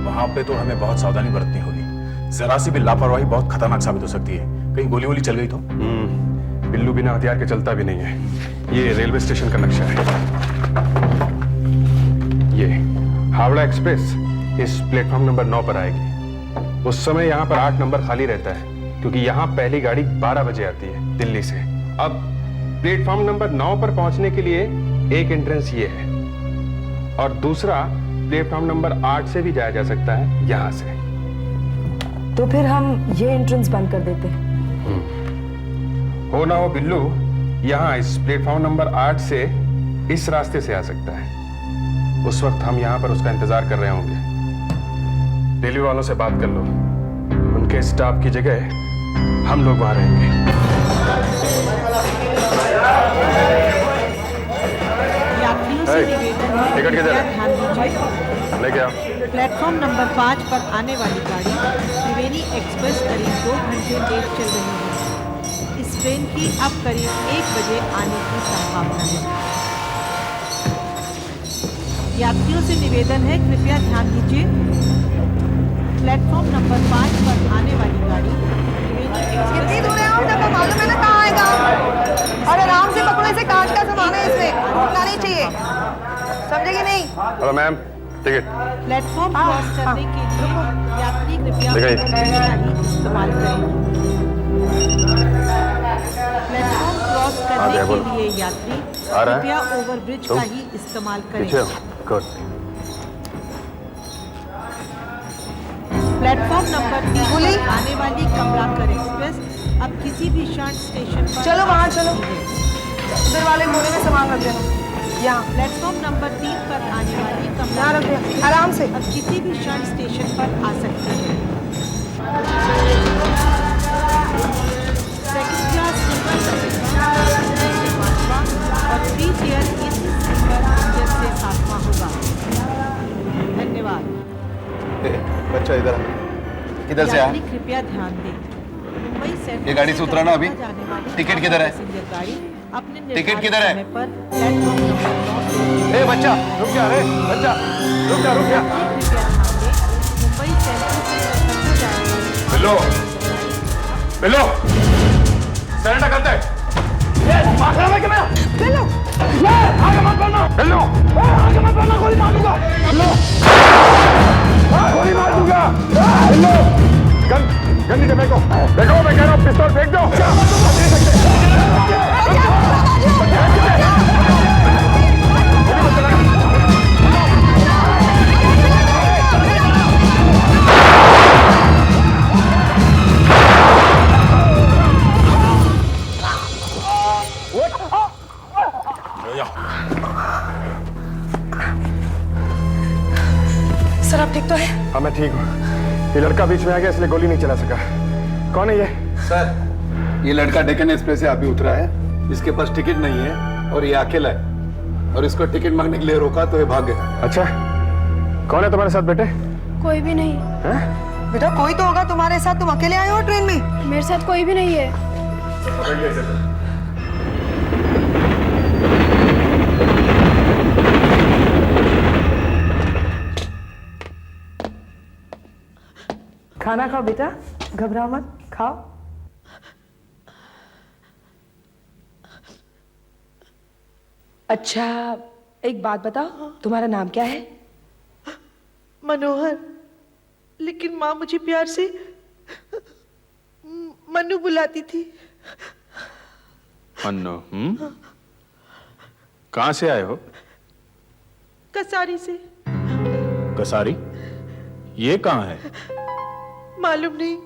वहां पे तो हमें बहुत सावधानी बरतनी होगी। जरा सी भी लापरवाही बहुत खतरनाक साबित हो सकती है। कहीं गोली वोली चल गई तो? बिल्लू बिना हथियार के चलता भी नहीं है। ये रेलवे स्टेशन का नक्शा है। ये हावड़ा एक्सप्रेस इस प्लेटफॉर्म नंबर 9 पर आएगी। उस समय यहाँ पर 8 नंबर खाली रहता है, क्योंकि यहाँ पहली गाड़ी 12 बजे आती है दिल्ली से। अब प्लेटफॉर्म नंबर 9 पर पहुंचने के लिए एक एंट्रेंस ये है, और दूसरा प्लेटफॉर्म नंबर 8 से भी जाया जा सकता है यहाँ से। तो फिर हम ये एंट्रेंस बंद कर देते हैं। हो ना हो बिल्लू यहाँ इस प्लेटफॉर्म नंबर 8 से इस रास्ते से आ सकता है। उस वक्त हम यहाँ पर उसका इंतजार कर रहे होंगे। रेलवे वालों से बात कर लो, उनके स्टाफ की जगह हम लोग वहां रहेंगे। टिकट किधर है? लेके आओ। प्लेटफॉर्म नंबर 5 पर आने वाली गाड़ी त्रिवेणी एक्सप्रेस करीब 2 घंटे लेट चल रही है। इस ट्रेन की अब करीब 1 बजे आने की संभावना है। यात्रियों से निवेदन है, कृपया ध्यान दीजिए। प्लेटफॉर्म नंबर 5 पर आने वाली गाड़ी कितनी दूर है और तब मालूम है ना कहाँ आएगा। और आराम से पकड़ो, इसे कांच का सामान है, इसमें रुकना नहीं चाहिए, समझेगी नहीं? Hello ma'am, ticket. Platform cross करने के लिए यात्री कृपया इस्तेमाल करें। प्लेटफॉर्म क्रॉस करने के लिए यात्री कृपया ओवरब्रिज का ही इस्तेमाल करें। गुड। प्लेटफॉर्म नंबर 3 पर आने वाली कमलाकर एक्सप्रेस अब किसी भी क्षण स्टेशन पर चलो बाहर चलो, उधर वाले कोने में सामान रख देना। यहाँ प्लेटफॉर्म नंबर 3 पर आने वाली यहाँ रख दे, आराम से। अब किसी भी क्षण स्टेशन पर आ सकती है। सेकंड क्लास स्लीपर और 3 टियर एसी स्लीपर इंजन से 7वां होगा। धन्यवाद। बच्चा इधर किधर से यात्री कृपया ध्यान दें, मुंबई सेंट्रल ये गाड़ी से उतरा ना अभी? टिकट किधर है? पैसेंजर गाड़ी अपने टिकट किधर है? समय पर प्लेटफॉर्म नंबर 9 ए बच्चा रुक जा, रे बच्चा रुक जा, रुक जा। कृपया ध्यान दें, मुंबई सेंट्रल से कलकत्ता जाने वाली बिल्लो बिल्लो सरेंडर करते हैं। ये मार रहा है क्या मैं? बिल्लो ये आगे मत बढ़ना बिल्लो, आगे मत बढ़ना, गोली मार दूंगा बिल्लो, गोली मार दूंगा बिल्लो। गन गन नीचे फेंको, देखो मैं कह रहा हूँ पिस्तौल फेंक दो। सर आप ठीक तो है? हाँ मैं ठीक हूँ। ये लड़का बीच में आ गया इसलिए गोली नहीं चला सका। कौन है ये? सर ये लड़का डेक्कन एक्सप्रेस से अभी उतरा है, इसके पास टिकट नहीं है और ये अकेला है, और इसको टिकट मांगने के लिए रोका तो ये भाग गया। अच्छा कौन है तुम्हारे साथ बेटे? कोई भी नहीं। बेटा कोई तो होगा तुम्हारे साथ, तुम अकेले आए हो ट्रेन में? मेरे साथ कोई भी नहीं है। खाना खाओ बेटा, घबराओ मत, खाओ। अच्छा एक बात बताओ, तुम्हारा नाम क्या है? मनोहर, लेकिन माँ मुझे प्यार से मनु बुलाती थी। मन्नू, कहाँ से आए हो? कसारी से। कसारी? ये कहाँ है? मालूम नहीं।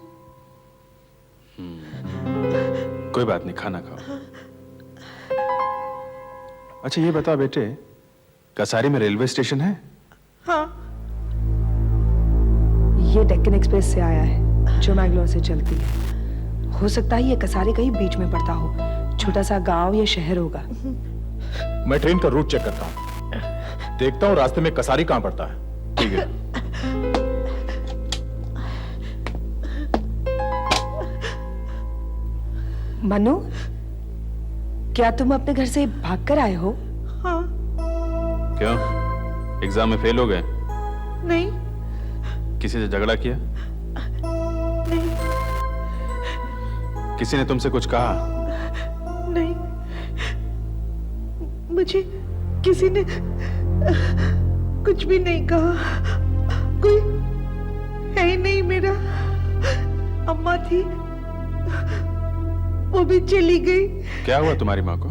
कोई बात नहीं, खाना खाओ। अच्छा ये बता बेटे, कसारी में रेलवे स्टेशन है? हाँ। ये डेक्कन एक्सप्रेस से आया है जो मैंगलोर से चलती है। हो सकता है ये कसारी कहीं बीच में पड़ता हो, छोटा सा गांव या शहर होगा। मैं ट्रेन का रूट चेक करता हूँ, देखता हूँ रास्ते में कसारी कहाँ पड़ता है। ठीक है। मनु, क्या तुम अपने घर से भागकर आए हो? हाँ। क्यों, एग्जाम में फेल हो गए? नहीं। किसी से झगड़ा किया? नहीं। किसी ने तुमसे कुछ कहा? नहीं, मुझे किसी ने कुछ भी नहीं कहा। कोई है ही नहीं मेरा। अम्मा थी, वो भी चली गई। क्या हुआ तुम्हारी माँ को?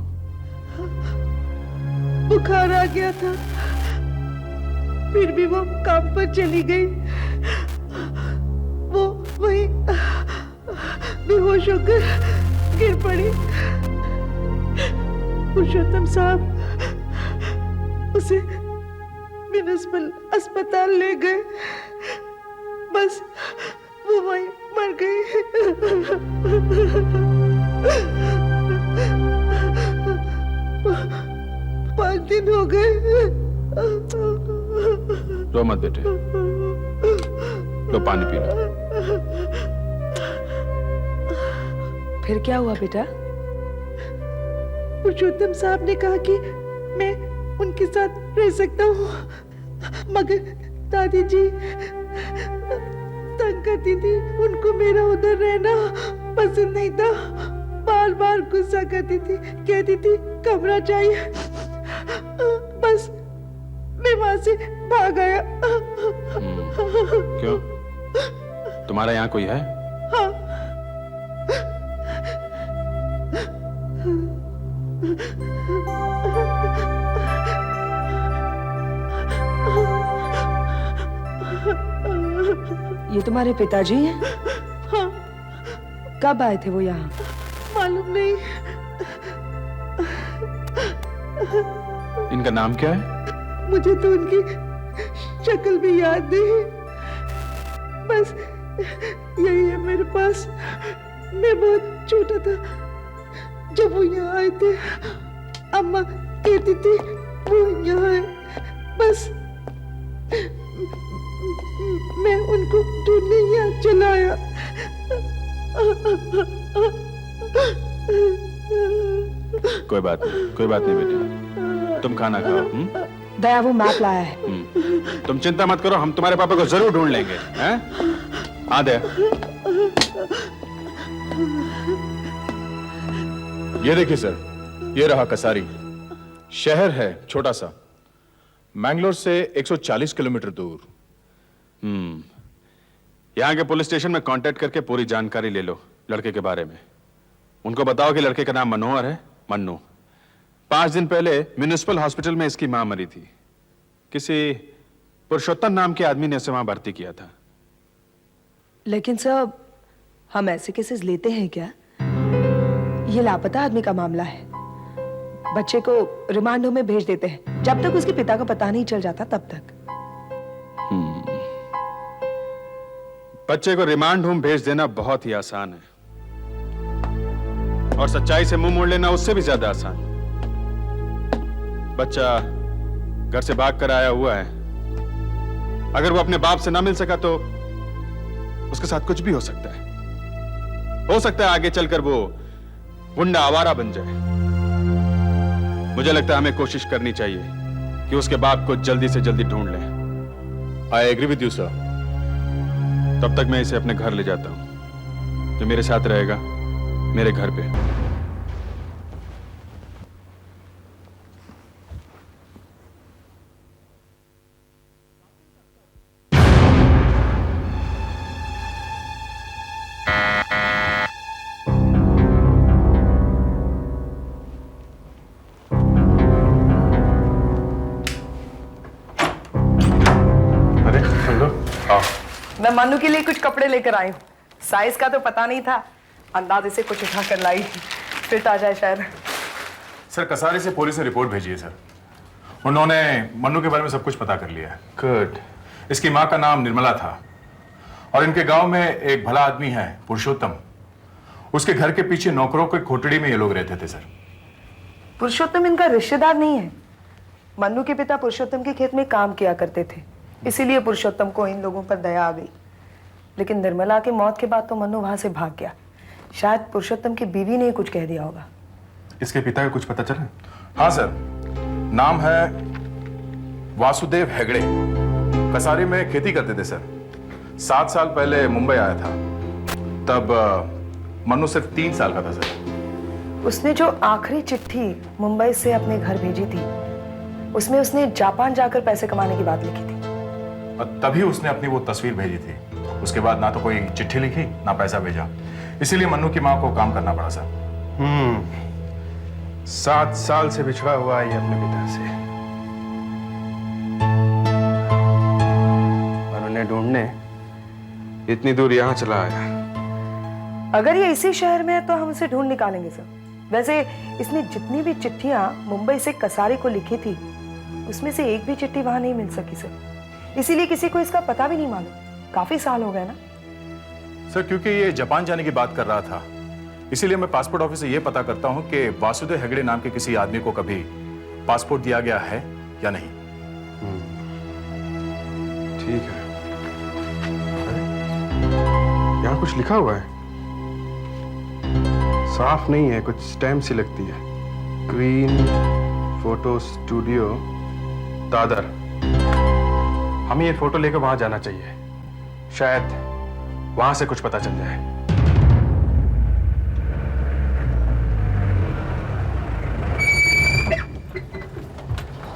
बुखार आ गया था, फिर भी वो काम पर चली गई। वो वहीं बेहोश होकर गिर पड़ी। पुरुषोत्तम साहब उसे म्युनिसिपल अस्पताल ले गए, बस वो वहीं मर गई। 5 दिन हो गए। रो मत बेटे, लो पानी पी लो। फिर क्या हुआ बेटा? पुरुषोत्तम साहब ने कहा कि मैं उनके साथ रह सकता हूँ, मगर दादी जी तंग करती थी, उनको मेरा उधर रहना पसंद नहीं था, बार बार गुस्सा करती थी, कहती थी कमरा चाहिए, बस मैं वहां से भाग आया। क्यों? तुम्हारा यहाँ कोई है? हाँ। ये तुम्हारे पिताजी हैं? हाँ। कब आए थे वो यहाँ? मालूम नहीं। इनका नाम क्या है? मुझे तो उनकी शक्ल भी याद नहीं, बस यही है मेरे पास। मैं बहुत छोटा था जब वो यहाँ आए थे, अम्मा कहती थी वो यहाँ है, बस मैं उनको ढूंढने यहाँ चला आया। कोई बात नहीं बेटी, तुम खाना खाओ। दया वो मैप लाया है। तुम चिंता मत करो, हम तुम्हारे पापा को जरूर ढूंढ लेंगे, हैं? हाँ दया, ये देखिए सर, ये रहा कसारी। शहर है छोटा सा, मैंगलोर से 140 किलोमीटर दूर। यहाँ के पुलिस स्टेशन में कांटेक्ट करके पूरी जानकारी ले लो लड़के के बारे में। उनको बताओ कि लड़के का नाम मनोहर है, मन्नू। 5 दिन पहले म्युनिसिपल हॉस्पिटल में इसकी मां मरी थी। किसी पुरुषोत्तम नाम के आदमी ने उसे वहां भर्ती किया था। लेकिन सर, हम ऐसे केसेस लेते हैं क्या? ये लापता आदमी का मामला है। बच्चे को रिमांड होम में भेज देते हैं, जब तक उसके पिता का पता नहीं चल जाता तब तक। बच्चे को रिमांड होम भेज देना बहुत ही आसान है, और सच्चाई से मुंह मोड़ लेना उससे भी ज्यादा आसान। बच्चा घर से भाग कर आया हुआ है, अगर वो अपने बाप से ना मिल सका तो उसके साथ कुछ भी हो सकता है। हो सकता है आगे चलकर वो गुंडा आवारा बन जाए। मुझे लगता है हमें कोशिश करनी चाहिए कि उसके बाप को जल्दी से जल्दी ढूंढ लें। I agree with you sir. तब तक मैं इसे अपने घर ले जाता हूं, जो मेरे साथ रहेगा मेरे घर पे। अरे हेलो, आओ। मैं मन्नू के लिए कुछ कपड़े लेकर आई हूँ। साइज का तो पता नहीं था, अंदाजे से कुछ उठा कर लाई, फिट आ जाए शायद। सर, कसारी से पुलिस ने रिपोर्ट भेजी है सर। उन्होंने मन्नू के बारे में सब कुछ पता कर लिया है। गुड। इसकी माँ का नाम निर्मला था, और इनके गांव में एक भला आदमी है पुरुषोत्तम। उसके घर के पीछे नौकरों के खोटड़ी में ये लोग रहते थे सर। पुरुषोत्तम इनका रिश्तेदार नहीं है। मन्नू के पिता पुरुषोत्तम के खेत में काम किया करते थे, इसीलिए पुरुषोत्तम को इन लोगों पर दया आ गई। लेकिन निर्मला की मौत के बाद तो मन्नू वहां से भाग गया। शायद पुरुषोत्तम की बीवी ने कुछ कह दिया होगा। इसके पिता का कुछ पता चला? हाँ सर, नाम है वासुदेव हेगड़े। कसारी में खेती करते थे सर। 7 साल पहले मुंबई आया था, तब मन्नू सिर्फ 3 साल का था सर। उसने जो आखिरी चिट्ठी मुंबई से अपने घर भेजी थी, उसमें उसने जापान जाकर पैसे कमाने की बात लिखी थी। और तभी उसने अपनी वो तस्वीर भेजी थी। उसके बाद ना तो कोई चिट्ठी लिखी ना पैसा भेजा, इसीलिए मन्नू की माँ को काम करना पड़ा सर। 7 साल से बिछड़ा हुआ है ये अपने पिता से, और उन्हें ढूंढने इतनी दूर यहाँ चला आया। अगर ये इसी शहर में है तो हम उसे ढूंढ निकालेंगे सर। वैसे इसने जितनी भी चिट्ठियां मुंबई से कसारी को लिखी थी, उसमें से एक भी चिट्ठी वहां नहीं मिल सकी सर। इसीलिए किसी को इसका पता भी नहीं मालूम। काफी साल हो गए ना सर। क्योंकि ये जापान जाने की बात कर रहा था, इसीलिए मैं पासपोर्ट ऑफिस से ये पता करता हूँ कि वासुदेव हेगड़े नाम के किसी आदमी को कभी पासपोर्ट दिया गया है या नहीं। ठीक है। यहाँ कुछ लिखा हुआ है, साफ नहीं है, कुछ स्टैम्प सी लगती है। Green photo studio Dadar. हमें ये फोटो लेकर वहां जाना चाहिए, शायद वहां से कुछ पता चल जाए।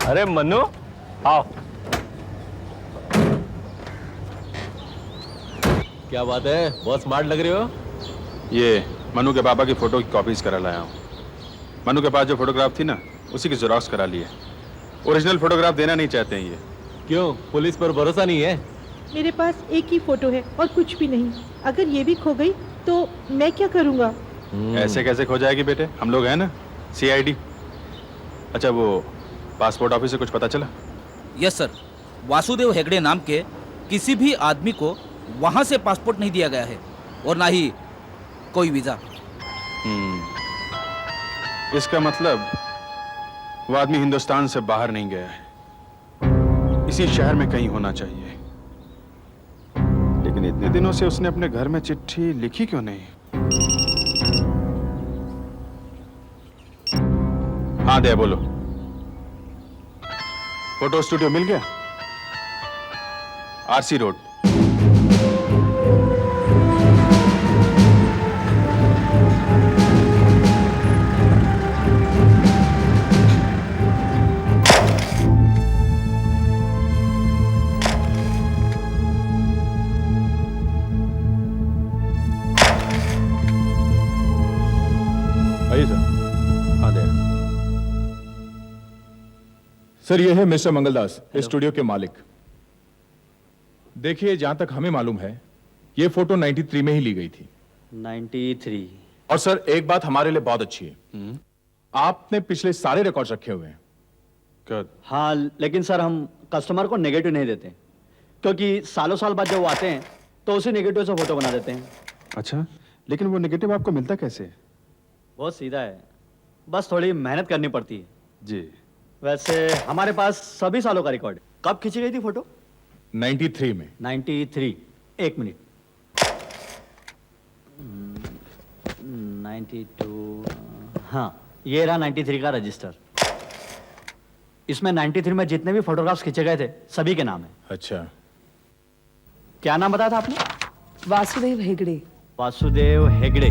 अरे मन्नू आओ। क्या बात है, बहुत स्मार्ट लग रहे हो। ये मनु के पापा की फोटो की कॉपीज करा लाया हूँ। मनु के पास जो फोटोग्राफ थी ना, उसी की जेरॉक्स करा ली है। ओरिजिनल फोटोग्राफ देना नहीं चाहते हैं ये। क्यों, पुलिस पर भरोसा नहीं है? मेरे पास एक ही फोटो है और कुछ भी नहीं। अगर ये भी खो गई तो मैं क्या करूँगा? ऐसे कैसे खो जाएगी बेटे, हम लोग हैं ना CID। अच्छा, वो पासपोर्ट ऑफिस से कुछ पता चला? यस सर, वासुदेव हेगड़े नाम के किसी भी आदमी को वहां से पासपोर्ट नहीं दिया गया है और ना ही कोई वीजा। इसका मतलब वो आदमी हिंदुस्तान से बाहर नहीं गया है, इसी शहर में कहीं होना चाहिए। लेकिन इतने दिनों से उसने अपने घर में चिट्ठी लिखी क्यों नहीं? हाँ दया, बोलो। फोटो स्टूडियो मिल गया? RC road. आइए सर। हाँ दया। सर, ये है मिस्टर मंगलदास, इस स्टूडियो के मालिक। देखिए, जहां तक हमें मालूम है ये फोटो 93 में ही ली गई थी। 93। और सर, एक बात हमारे लिए बहुत अच्छी है, आपने पिछले सारे रिकॉर्ड्स रखे हुए हैं। हाँ, लेकिन सर हम कस्टमर को नेगेटिव नहीं देते, क्योंकि सालों साल बाद जब वो आते हैं तो उसी नेगेटिव से फोटो बना देते हैं। अच्छा, लेकिन वो नेगेटिव आपको मिलता कैसे? बहुत सीधा है, बस थोड़ी मेहनत करनी पड़ती है जी। वैसे हमारे पास सभी सालों का रिकॉर्ड है। कब खींची गई थी फोटो? 93 में। 93। एक मिनट। 92। हाँ, ये रहा 93 का रजिस्टर। इसमें 93 में जितने भी फोटोग्राफ्स खींचे गए थे सभी के नाम है। अच्छा, क्या नाम बताया था आपने? वासुदेव हेगड़े। वासुदेव हेगड़े।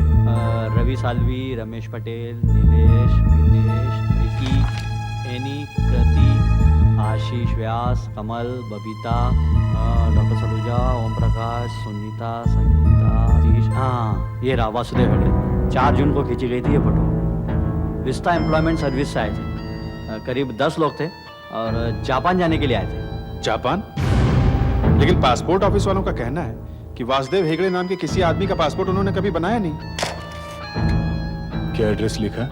रवि सालवी, रमेश पटेल, नीलेश, विदेश, रिकी, एनी, कृति, आशीष व्यास, कमल, बबीता, डॉक्टर सलूजा, ओम प्रकाश, सुनीता, संगीता, आशीष। हाँ, ये रहा वासुदेव हेगड़े। 4 जून को खींची गई थी ये फोटो। विस्टा एम्प्लॉयमेंट सर्विस से आए थे। करीब 10 लोग थे और जापान जाने के लिए आए थे। जापान? लेकिन पासपोर्ट ऑफिस वालों का कहना है कि वासुदेव हेगड़े नाम के किसी आदमी का पासपोर्ट उन्होंने कभी बनाया नहीं। क्या एड्रेस लिखा?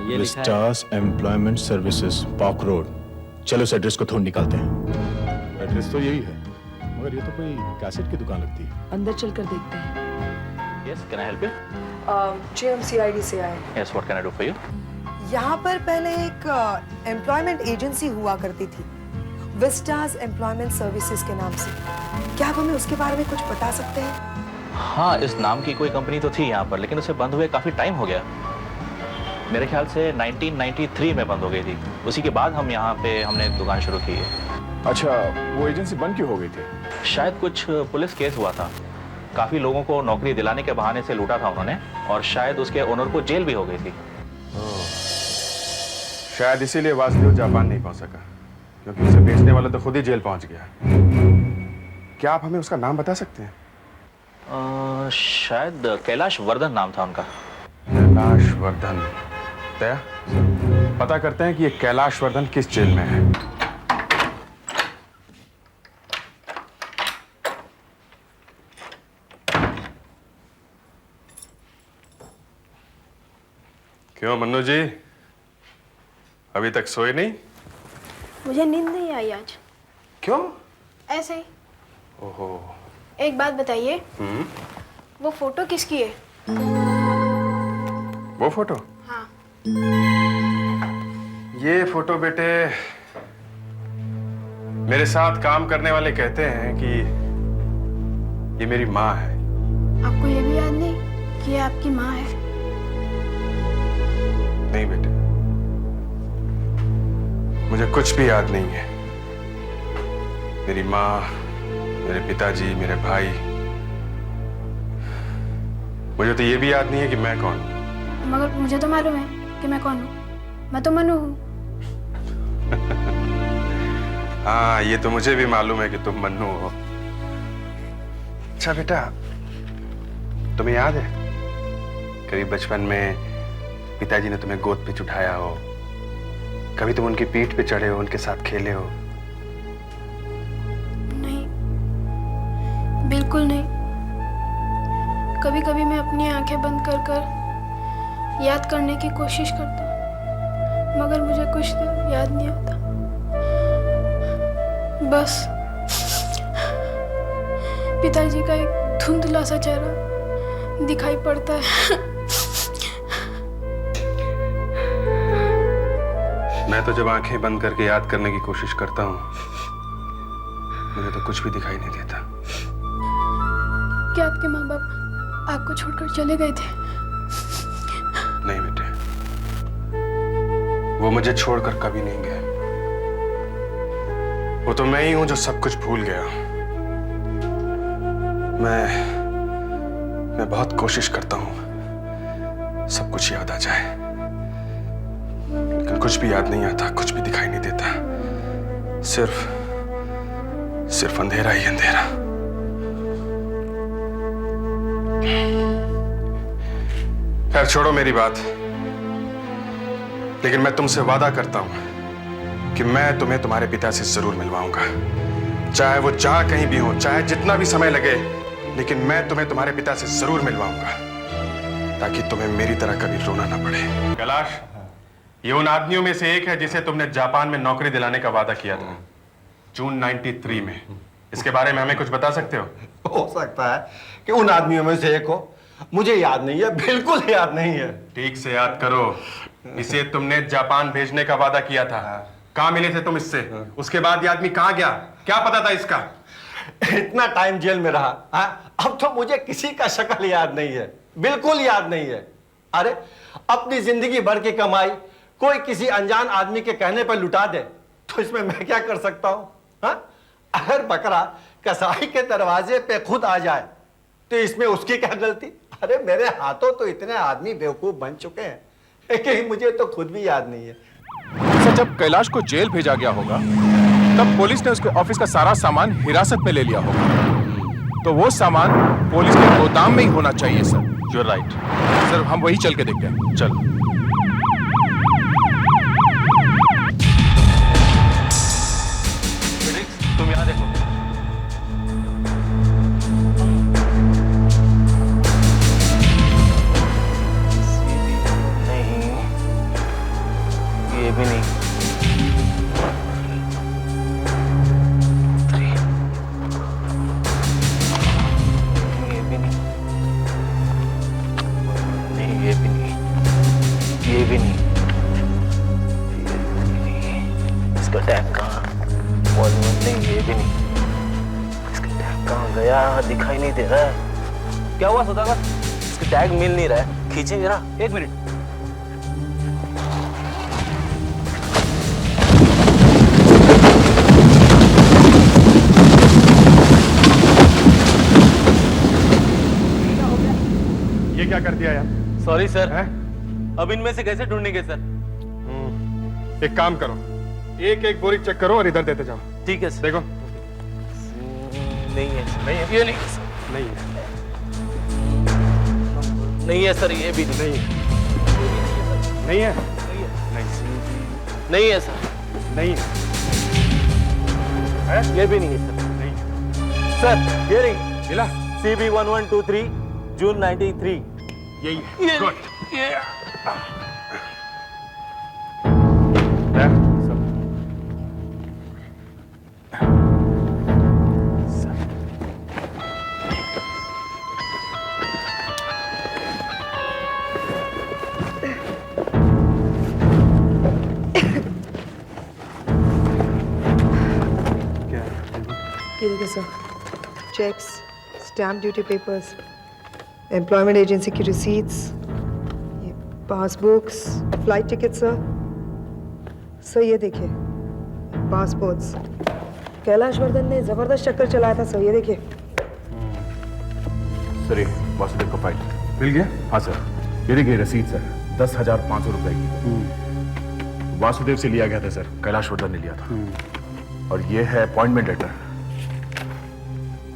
ये Vistas employment services, park road. चलो इस एड्रेस को थोड़ा निकालते हैं। एड्रेस तो यही है, मगर ये तो कोई कैसेट की दुकान लगती है। अंदर चलकर देखते हैं। Yes, can I help you? जी, हम CID से आए। Yes, what can I do for you? यहाँ पर पहले एक एम्प्लॉयमेंट एजेंसी हुआ करती थी, विस्टास एम्प्लॉयमेंट सर्विसेज के नाम से। क्या आप हमें उसके बारे में कुछ बता सकते हैं? हाँ, इस नाम की कोई कंपनी तो थी यहाँ पर, लेकिन उसे बंद हुए काफी टाइम हो गया। मेरे ख्याल से 1993 में बंद हो गई थी। उसी के बाद हम यहाँ पे हमने दुकान शुरू की है। अच्छा, वो एजेंसी बंद क्यों हो गई थी? शायद कुछ पुलिस केस हुआ था, काफी लोगों को नौकरी दिलाने के बहाने से लूटा था उन्होंने, और शायद उसके ओनर को जेल भी हो गई थी। शायद इसीलिए वासुदेव जापान नहीं पहुंच सका, क्योंकि उसे बेचने वाला तो खुद ही जेल पहुंच गया। क्या आप हमें उसका नाम बता सकते हैं? शायद कैलाश वर्धन नाम था उनका। कैलाश वर्धन। दया, पता करते हैं कि ये कैलाश वर्धन किस जेल में है। क्यों मन्नू जी, अभी तक सोए नहीं? मुझे नींद नहीं आई आज। क्यों? ऐसे ही। ओहो। एक बात बताइए, वो फोटो किसकी है? वो फोटो? हाँ। ये फोटो बेटे, मेरे साथ काम करने वाले कहते हैं कि ये मेरी माँ है। आपको ये भी याद नहीं कि ये आपकी माँ है? नहीं बेटे, मुझे कुछ भी याद नहीं है। मेरी माँ, मेरे पिताजी, मेरे भाई, मुझे तो ये भी याद नहीं है कि मैं कौन हूं। मगर मुझे तो मालूम है कि मैं कौन हूँ। मैं तो मनु हूँ। हाँ, ये तो मुझे भी मालूम है कि तुम मन्नू हो। अच्छा बेटा, तुम्हें याद है कभी बचपन में पिताजी ने तुम्हें गोद पे उठाया हो, कभी तुम उनकी पीठ पे चढ़े हो, उनके साथ खेले हो? नहीं, बिल्कुल नहीं। कभी कभी मैं अपनी आंखें बंद कर कर याद करने की कोशिश करता हूँ, मगर मुझे कुछ तो याद नहीं आता। बस पिताजी का एक धुंधला सा चेहरा दिखाई पड़ता है। मैं तो जब आंखें बंद करके याद करने की कोशिश करता हूँ, मुझे तो कुछ भी दिखाई नहीं देता। क्या आपके माँ बाप आपको छोड़कर चले गए थे? नहीं बेटे, वो मुझे छोड़कर कभी नहीं गए। वो तो मैं ही हूं जो सब कुछ भूल गया। मैं बहुत कोशिश करता हूं सब कुछ याद आ जाए, लेकिन कुछ भी याद नहीं आता, कुछ भी दिखाई नहीं देता। सिर्फ अंधेरा ही अंधेरा। खैर छोड़ो मेरी बात, लेकिन मैं तुमसे वादा करता हूं कि मैं तुम्हें तुम्हारे पिता से जरूर मिलवाऊंगा, चाहे वो जहां कहीं भी हो, चाहे जितना भी समय लगे, लेकिन मैं तुम्हें तुम्हारे पिता से जरूर मिलवाऊंगा, ताकि तुम्हें मेरी तरह कभी रोना ना पड़े। कैलाश, ये उन आदमियों में से एक है जिसे तुमने जापान में नौकरी दिलाने का वादा किया था जून 93 में। इसके बारे में हमें कुछ बता सकते हो सकता है कि उन आदमियों में से एक हो। मुझे याद नहीं है, बिल्कुल याद नहीं है। ठीक से याद करो। इसे तुमने जापान भेजने का वादा किया था। कहां मिले थे तुम इससे? उसके बाद ये आदमी कहां गया? क्या पता था इसका? इतना टाइम जेल में रहा, अब तो मुझे किसी का शक्ल याद नहीं है, बिल्कुल याद नहीं है। अरे अपनी जिंदगी भर की कमाई कोई किसी अनजान आदमी के कहने पर लुटा दे तो इसमें मैं क्या कर सकता हूं? अगर बकरा कसाई के दरवाजे पे खुद आ जाए तो इसमें उसकी क्या गलती? अरे मेरे हाथों तो इतने आदमी बेवकूफ बन चुके हैं कि मुझे तो खुद भी याद नहीं है। सर, जब कैलाश को जेल भेजा गया होगा तब पुलिस ने उसके ऑफिस का सारा सामान हिरासत में ले लिया होगा, तो वो सामान पुलिस के गोदाम में ही होना चाहिए sir. You are right sir, हम वही चल के देखते हैं। चल। तुम यहाँ देखो। नहीं, ये भी नहीं। ये भी नहीं। नहीं, ये भी नहीं। ये भी नहीं। इसका टैग कहाँ? नहीं, ये भी नहीं। इसका टैग कहाँ गया? दिखाई नहीं दे रहा है। क्या हुआ सौदागर? इसका टैग मिल नहीं रहा है। खींचेंगे ना? एक मिनट। ये क्या कर दिया यार? Sorry sir. अब इनमें से कैसे ढूंढेंगे सर? एक काम करो, एक एक बोरी चेक करो और इधर देते जाओ। ठीक है सर। देखो। नहीं है। नहीं है? ये नहीं है सर। नहीं है। नहीं है सर, ये भी नहीं। नहीं है। नहीं है? नहीं है सर। नहीं है? ये भी नहीं है सर। नहीं सर, हियरिंग मिला? CB 1123 June 93। यही है। गुड। ये देखिए sir, cheques, stamp duty papers, employment agency की रिसीट्स, ये passbooks, flight ticket sir. Sir ये देखिए, पासपोर्ट्स। कैलाश वर्धन ने जबरदस्त चक्कर चलाया था सर, ये देखिए। सर ये वासुदेव का फाइल मिल गया? हाँ सर, ये देखिए रसीद सर, 10,500 रुपए की। वासुदेव से लिया गया था सर, कैलाश वर्धन ने लिया था। और ये है अपॉइंटमेंट लेटर,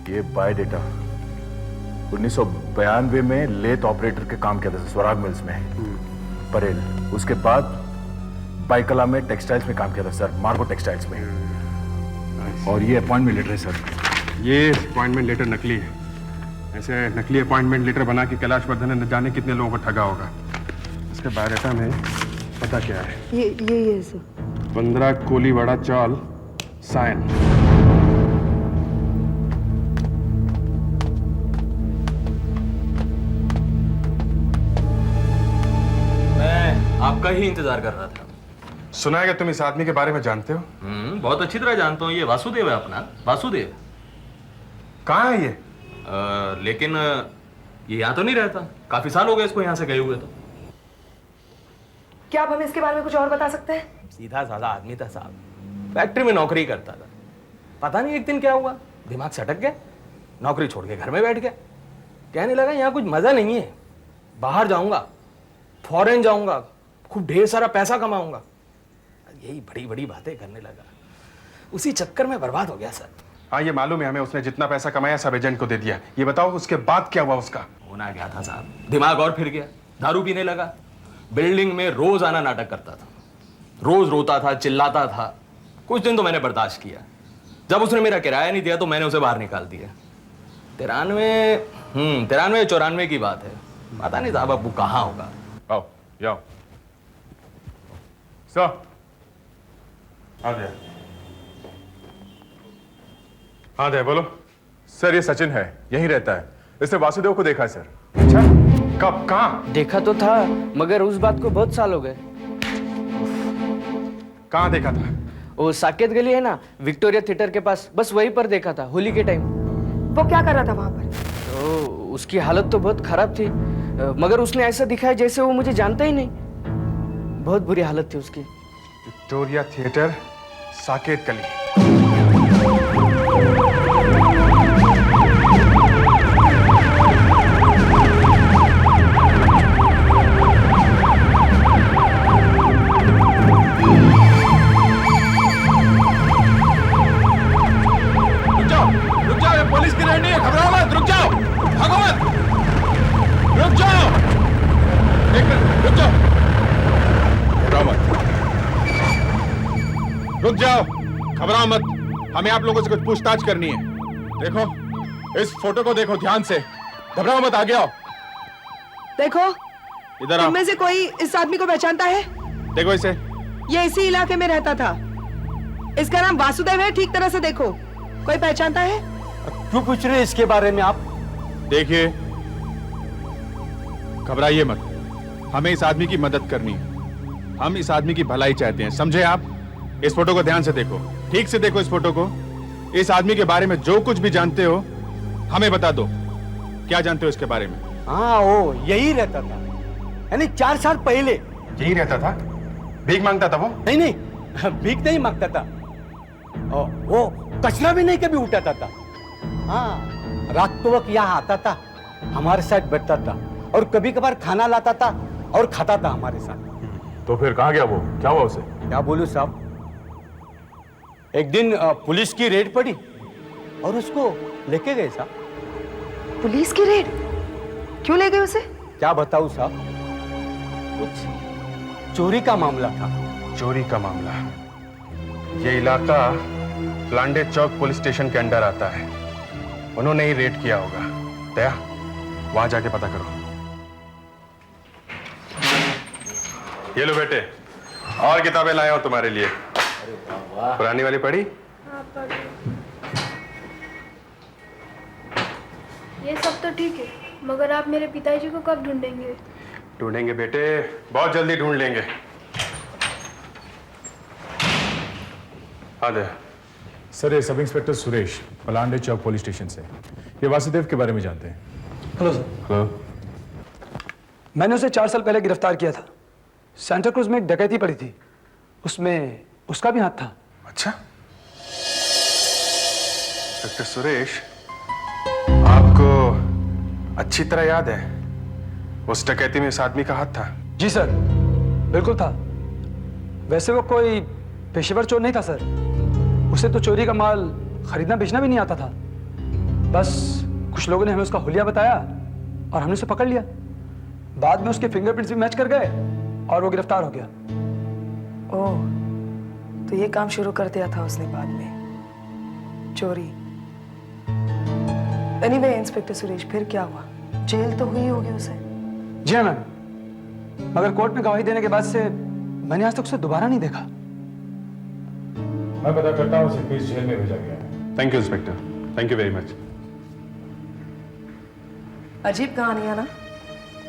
ये बायोडेटा। 1992 में लेथ ऑपरेटर के काम किया था स्वराग मिल्स में परेल। उसके बाद बाइकला में टेक्सटाइल्स में काम किया था सर, मार्गो टेक्सटाइल्स में। और ये अपॉइंटमेंट लेटर है सर। ये अपॉइंटमेंट लेटर नकली है। ऐसे नकली अपॉइंटमेंट लेटर बना के कैलाश वर्धन ने न जाने कितने लोगों को ठगा होगा। इसके बायोडाटा में पता क्या है? ये सर। 15 कोलीवाड़ा चौल, सायन। मैं आपका ही इंतजार कर रहा था। सुना है कि तुम इस आदमी के बारे में जानते हो? बहुत अच्छी तरह जानता हूँ। ये वासुदेव है अपना, वासुदेव। कहाँ है ये? लेकिन ये यहाँ तो नहीं रहता, काफी साल हो गए इसको यहाँ से गए हुए। तो क्या आप हमें इसके बारे में कुछ और बता सकते हैं? सीधा साधा आदमी था साहब, फैक्ट्री में नौकरी करता था। पता नहीं एक दिन क्या हुआ, दिमाग सटक गया, नौकरी छोड़ के घर में बैठ गया। कहने लगा यहाँ कुछ मजा नहीं है, बाहर जाऊंगा, फॉरेन जाऊंगा, खूब ढेर सारा पैसा कमाऊंगा। यही बड़ी बड़ी बातें करने लगा। उसी चक्कर में बर्बाद हो गया सर। हाँ ये मालूम है हमें, उसने जितना पैसा कमाया सब एजेंट को दे दिया। ये बताओ उसके बाद क्या हुआ उसका? होना क्या था साहब, दिमाग और फिर गया, दारू पीने लगा। बिल्डिंग में रोज आना नाटक करता था, रोज रोता था, चिल्लाता था। कुछ दिन तो मैंने बर्दाश्त किया। जब उसने मेरा किराया नहीं दिया तो मैंने उसे बाहर निकाल दिया। 93-94 की बात है। पता नहीं साहब अब वो कहाँ होगा। आओ जाओ सर, आ जाए। हाँ दे बोलो। सर ये सचिन है, यहीं रहता है। इसने वासुदेव को देखा है सर। अच्छा, कब, कहाँ? देखा तो था, मगर उस बात को बहुत साल हो गए। कहाँ देखा था? वो साकेत गली है ना, विक्टोरिया थिएटर के पास, बस वहीं पर देखा था, होली के टाइम। वो क्या कर रहा था वहां पर? तो उसकी हालत तो बहुत खराब थी, मगर उसने ऐसा दिखाया जैसे वो मुझे जानता ही नहीं। बहुत बुरी हालत थी उसकी। विक्टोरिया थिएटर, साकेत गली। रुक जाओ, ये पुलिस की रेड नहीं है, घबराओ मत, रुक जाओ, भागो मत, रुक जाओ, एक मिनट, रुक जाओ, घबराओ मत, रुक जाओ, घबराओ मत, हमें आप लोगों से कुछ पूछताछ करनी है। देखो, इस फोटो को देखो ध्यान से, घबराओ मत, आगे आओ। देखो, इधर आओ। इनमें से कोई इस आदमी को पहचानता है? देखो इसे। ये इसी इलाके में रहता था। इसका नाम वासुदेव है, ठीक तरह से देखो, कोई पहचानता है? क्यों पूछ रहे हैं इसके बारे में आप? देखिए, घबराइए मत, हमें इस आदमी की मदद करनी है। हम इस आदमी की भलाई चाहते हैं, समझे आप? इस फोटो को ध्यान से देखो, ठीक से देखो इस फोटो को। इस आदमी के बारे में जो कुछ भी जानते हो हमें बता दो। क्या जानते हो इसके बारे में? हाँ, वो यही रहता था, यानी 4 साल पहले। यही रहता था? भीख मांगता था वो? नहीं नहीं, भीख नहीं मांगता था, वो कचरा भी नहीं कभी उठाता था। हाँ, रात को वक्त यहाँ आता था, हमारे साथ बैठता था और कभी कभार खाना लाता था और खाता था हमारे साथ। तो फिर कहाँ गया वो? क्या हुआ उसे? क्या बोलूं साहब, एक दिन पुलिस की रेड पड़ी और उसको लेके गए साहब। पुलिस की रेड? क्यों ले गए उसे? क्या बताऊं साहब, कुछ चोरी का मामला था। चोरी का मामला? ये इलाका लांडे चौक पुलिस स्टेशन के अंडर आता है, उन्होंने ही रेड किया होगा। दया, वहां जाके पता करो। ये लो बेटे, और किताबें लाया हूं तुम्हारे लिए। पुरानी वाली पढ़ी? ये सब तो ठीक है, मगर आप मेरे पिताजी को कब ढूंढेंगे? ढूंढेंगे बेटे, बहुत जल्दी ढूंढ लेंगे। हाँ दया। सर ये सब इंस्पेक्टर सुरेश, पलांडे चौक पुलिस स्टेशन से। ये वासुदेव के बारे में जानते हैं। Hello sir. हेलो। मैंने उसे 4 साल पहले गिरफ्तार किया था। सेंटा क्रूज में एक डकैती पड़ी थी, उसमें उसका भी हाथ था। अच्छा, इंस्पेक्टर सुरेश, आपको अच्छी तरह याद है उस डकैती में इस आदमी का हाथ था? जी सर, बिल्कुल था। वैसे वो कोई पेशेवर चोर नहीं था सर। उसे तो चोरी का माल खरीदना बेचना भी नहीं आता था। बस कुछ लोगों ने हमें उसका हुलिया बताया और हमने उसे पकड़ लिया। बाद में उसके फिंगरप्रिंट्स भी मैच कर गए और वो गिरफ्तार हो गया। ओह, तो ये काम शुरू कर दिया था उसने बाद में, चोरी। एनीवे इंस्पेक्टर सुरेश, फिर क्या हुआ? जेल तो हुई होगी उसे। जी हाँ मैम, मगर कोर्ट में गवाही देने के बाद से मैंने आज तक उसे दोबारा नहीं देखा। मैं पता करता हूँ, उसे किस जेल में भेजा गया है। Thank you inspector, thank you very much. अजीब कहानी है ना,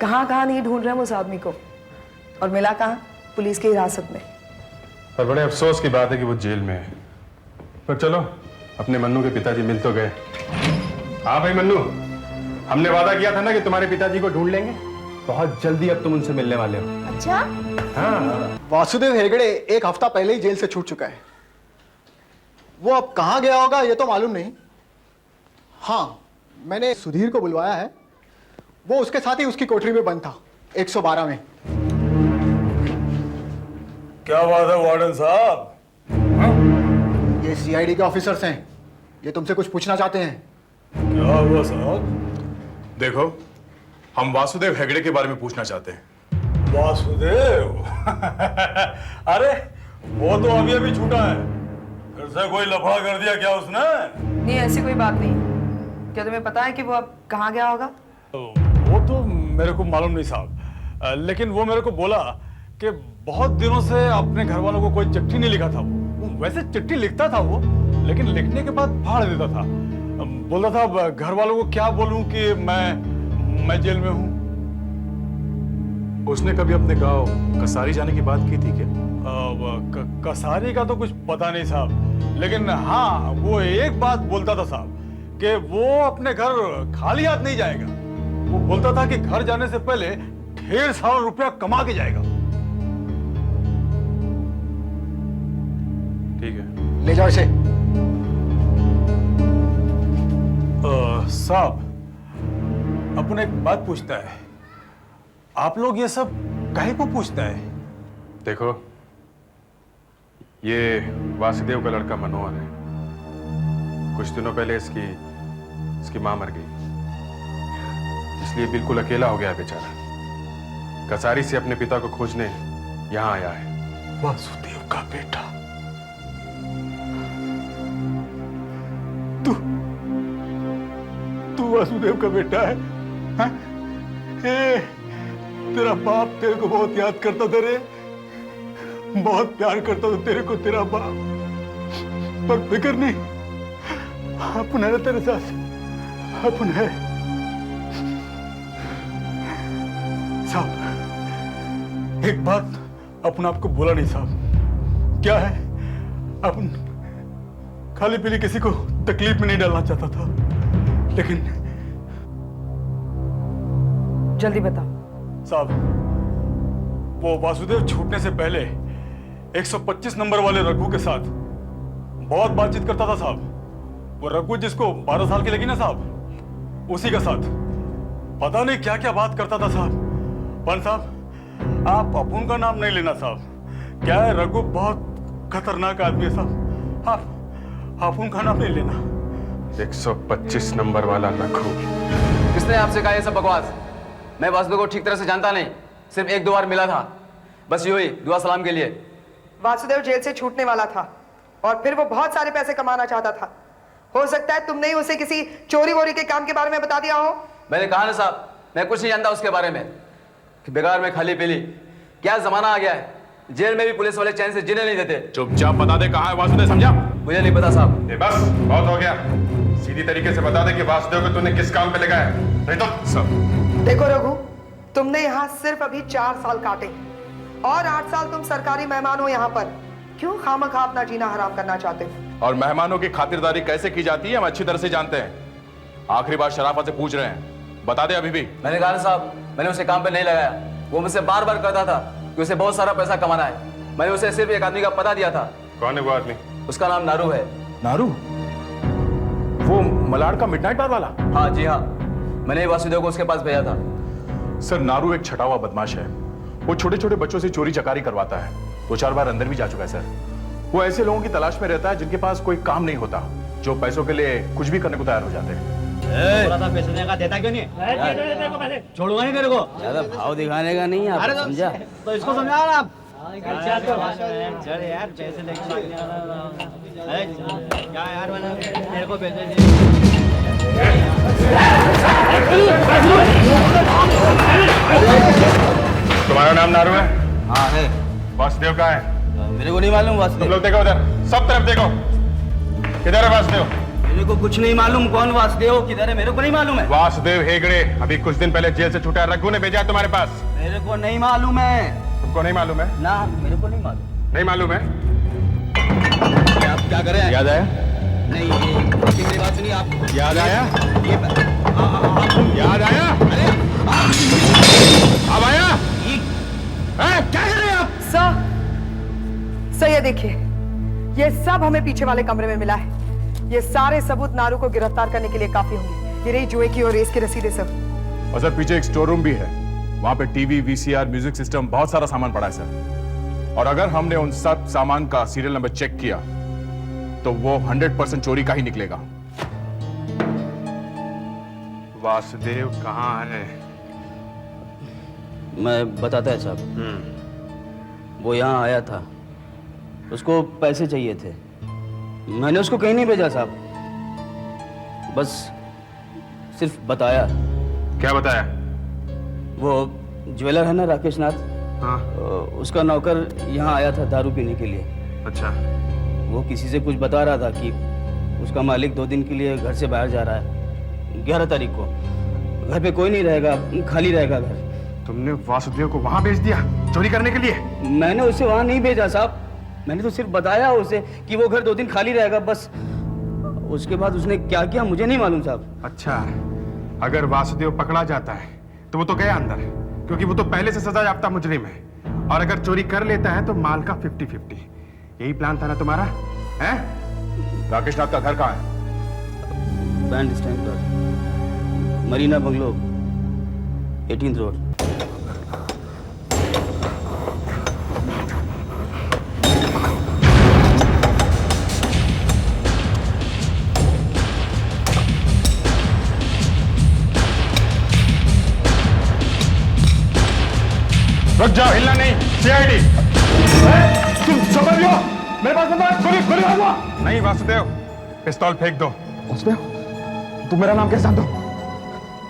कहाँ नहीं ढूंढ रहे हम उस आदमी को, और मिला कहाँ? पुलिस की हिरासत में। पर बड़े अफसोस की बात है कि वो जेल में है। पर चलो, अपने मन्नू के पिताजी मिल तो गए। हाँ भाई मन्नू, हमने वादा किया था ना कि तुम्हारे पिताजी को ढूंढ लेंगे। बहुत जल्दी अब तुम उनसे मिलने वाले हो। अच्छा? हाँ। वासुदेव हेगड़े 1 हफ्ता पहले ही जेल से छूट चुका है। वो अब कहाँ गया होगा ये तो मालूम नहीं। हाँ, मैंने सुधीर को बुलवाया है। वो उसके साथ ही उसकी कोठरी में बंद था, 112 में। क्या बात है वार्डन साहब? ये सीआईडी के ऑफिसर्स हैं, ये तुमसे कुछ पूछना चाहते हैं। क्या हुआ साहब? देखो, हम वासुदेव हेगड़े के बारे में पूछना चाहते हैं। वासुदेव? अरे वो तो अभी छूटा है। फिर से कोई लफड़ा कर दिया क्या उसने? नहीं, ऐसी कोई बात नहीं। क्या तुम्हें पता है कि वो अब कहाँ गया होगा? वो तो मेरे को मालूम नहीं साहब, लेकिन वो मेरे को बोला कि बहुत दिनों से अपने घर वालों को कोई चिट्ठी नहीं लिखा था। वो वैसे चिट्ठी लिखता था वो, लेकिन लिखने के बाद फाड़ देता था। बोलता था घर वालों को क्या बोलूं कि मैं जेल में हूं। उसने कभी अपने गांव कसारी जाने की बात की थी क्या? कसारी का तो कुछ पता नहीं साहब, लेकिन हाँ वो एक बात बोलता था साहब कि वो अपने घर खाली हाथ नहीं जाएगा। वो बोलता था कि घर जाने से पहले ढेर सारा रुपया कमा के जाएगा। ठीक है, ले जाओ इसे। साहब, अपन एक बात पूछता है, आप लोग ये सब काहे को पूछता है? देखो, ये वासुदेव का लड़का मनोहर है। कुछ दिनों पहले इसकी मां मर गई, इसलिए बिल्कुल अकेला हो गया है बेचारा। कसारी से अपने पिता को खोजने यहां आया है। वासुदेव का बेटा? तू वासुदेव का बेटा है? हाँ? तेरा बाप तेरे को बहुत याद करता था रे, बहुत प्यार करता था तेरे को तेरा बाप। पर फिक्र नहीं, अपन है तेरे साथ, अपन है। साहब, एक बात अपन आपको बोला नहीं साहब। क्या है, अपन खाली पीली किसी को तकलीफ में नहीं डालना चाहता था, लेकिन जल्दी बताओ साहब। वो वासुदेव छूटने से पहले 125 नंबर वाले रघु के साथ बहुत बातचीत करता था साहब। वो रघु जिसको 12 साल की लगी ना साहब, उसी का साथ पता नहीं क्या क्या बात करता था साहब। पन साहब, आप अपुन का नाम नहीं लेना साहब। क्या है, रघु बहुत खतरनाक आदमी है साहब। आप अपुन का नाम नहीं लेना। 125 नंबर वाला रघु? किसने आपसे कहा ये सब बकवास? मैं वासुदेव को ठीक तरह से जानता नहीं, सिर्फ 1-2 बार मिला था, बस यूं ही दुआ सलाम के लिए। वासुदेव जेल से छूटने वाला था और फिर वो बहुत सारे पैसे कमाना चाहता था। हो सकता है तुमने ही उसे किसी चोरी वोरी के काम के बारे में बता दिया हो। मैंने कहा ना साहब, मैं कुछ नहीं जानता उसके बारे में। बेकार में खाली पीली, क्या जमाना आ गया है, जेल में भी पुलिस वाले चैन से जीने नहीं देते। चुपचाप बता दे कहाँ है वासुदेव, समझा? मुझे नहीं पता साहब। ये बस बहुत हो गया, सीधी तरीके से बता दे कि वासुदेव को तूने किस काम पे लगाया, नहीं तो सब। देखो रघु, तुमने यहाँ सिर्फ अभी 4 साल काटे और 8 साल तुम सरकारी मेहमान हो यहाँ पर। क्यों खामखा अपना जीना हराम करना चाहते हो? और मेहमानों की खातिरदारी कैसे की जाती है हम अच्छी तरह से जानते हैं। आखिरी बार शराफत से पूछ रहे हैं, बता दे अभी भी। मैंने कहा ना साहब, मैंने उसे काम पे नहीं लगाया। वो मुझसे बार बार कहता था कि उसे बहुत सारा पैसा कमाना है। मैंने उसे सिर्फ एक आदमी का पता दिया था। कौन है वो आदमी? उसका नाम नारू है। नारू? वो मलाड का मिडनाइट बार वाला? हाँ जी हाँ, मैंने वासुदेव को उसके पास भेजा था। सर नारू एक छटा हुआ बदमाश है। वो छोटे छोटे बच्चों से चोरी चकारी करवाता है। 2-4 बार अंदर भी जा चुका है सर। वो ऐसे लोगों की तलाश में रहता है जिनके पास कोई काम नहीं होता, जो पैसों के लिए कुछ भी करने को तैयार हो जाते हैं। थोड़ा सा पैसे देगा, देता क्यों नहीं? छोड़ूंगा नहीं तेरे को। ज्यादा भाव दिखाने का नहीं है, समझा? तो इसको समझाओ ना आप। चल यार पैसे लेके क्या यार, मैंने तेरे को पैसे तुम्हारा नाम नारू है? हाँ है। वासुदेव का है? मेरे को नहीं मालूम वासुदेव। तुम लोग देखो उधर, सब तरफ देखो, किधर है वासुदेव? मेरे को कुछ नहीं मालूम कौन वासुदेव किधर है, मेरे को नहीं मालूम है। वासुदेव हेगड़े अभी कुछ दिन पहले जेल से छूटा है, रघु ने भेजा है तुम्हारे पास। मेरे को नहीं मालूम है। तुमको नहीं मालूम है? ना, मेरे को नहीं मालूम। नहीं मालूम है? आप क्या कर रहे हैं? याद आया? नहीं, मेरी बात सुनिए आप। याद आया? याद आया? अरे अब आया? क्या कर रहे हैं आप? सर ये देखिए, ये सब हमें पीछे वाले कमरे में मिला है। ये सारे सबूत नारू को गिरफ्तार करने के लिए काफी होंगे। ये रही जुए की और रेस की रसीदें सब। और सर पीछे एक स्टोर रूम भी है, वहां पे टीवी, वीसीआर, म्यूजिक सिस्टम, बहुत सारा सामान पड़ा है सर। और अगर हमने उन सब सामान का सीरियल नंबर चेक किया तो वो 100% चोरी का ही निकलेगा। वासुदेव कहाँ है? मैं बताता है साहब। वो यहाँ आया था, उसको पैसे चाहिए थे। मैंने उसको कहीं नहीं भेजा साहब, बस सिर्फ बताया। क्या बताया? वो ज्वेलर है ना राकेश नाथ, हाँ। उसका नौकर यहाँ आया था दारू पीने के लिए। अच्छा। वो किसी से कुछ बता रहा था कि उसका मालिक 2 दिन के लिए घर से बाहर जा रहा है, 11 तारीख को। घर पे कोई नहीं रहेगा, खाली रहेगा घर। तुमने वासुदेव को वहां भेज दिया चोरी करने के लिए? मैंने उसे वहां नहीं भेजा साहब, मैंने तो सिर्फ बताया उसे कि वो घर 2 दिन खाली रहेगा, बस। उसके बाद उसने क्या किया मुझे नहीं मालूम साहब। अच्छा, अगर वासुदेव पकड़ा जाता है तो वो तो गया अंदर, क्योंकि वो तो पहले से सजा याफ्ता मुजरिम है। और अगर चोरी कर लेता है तो माल का 50-50। यही प्लान था ना तुम्हारा? हैं? राकेश नाथ का घर कहाँ है? बैंड स्टैंड पर, मरीना बंगलो, 18th रोड। रुक जाओ, हिलना नहीं। सीआईडी तुम समझ लो, मेरे पास गोली मारूंगा। नहीं वासुदेव, पिस्तौल फेंक दो। वासुदेव, तुम मेरा नाम कैसे जानते हो?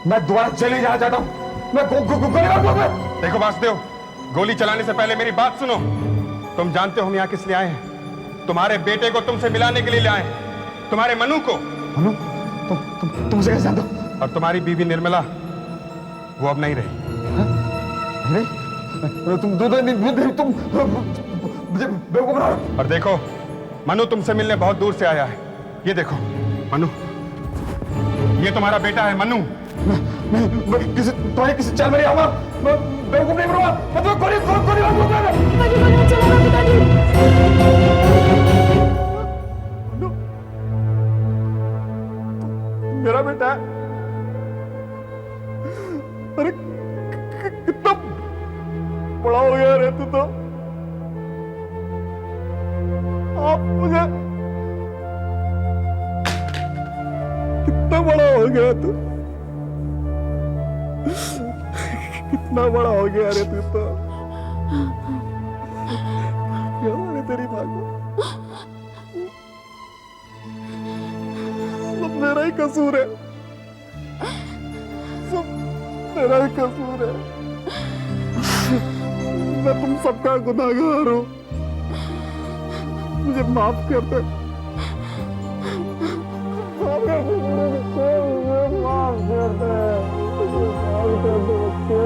मैं दोबारा चले जाना चाहता हूँ। मैं गोली मारूंगा। देखो वासुदेव, गोली चलाने से पहले मेरी बात सुनो। तुम जानते हो हम यहाँ किस लिए आए हैं? तुम्हारे बेटे को तुमसे मिलाने के लिए ले आए हैं, तुम्हारे मनु को। मनु? तुमसे कैसे जानते हो? और तुम्हारी बीवी निर्मला, वो अब नहीं रही। और देखो, मनु तुमसे मिलने बहुत दूर से आया है। ये देखो मनु, ये तुम्हारा बेटा है मनु। तुम्हारी किसी चाल में नहीं आऊंगा, मैं बेवकूफ नहीं बनूंगा। मतलब गोली मेरा बेटा है। अरे कितना बड़ा हो गया रे तू तो। आप मुझे कितना बड़ा हो गया तू, कितना बड़ा हो गया रे तू तो। क्या तेरी माँ को सब मेरा ही कसूर है, सब मेरा ही कसूर है। मैं तुम सबका गुनाहगार हूं, मुझे माफ कर दे। माफ कर दे, माफ कर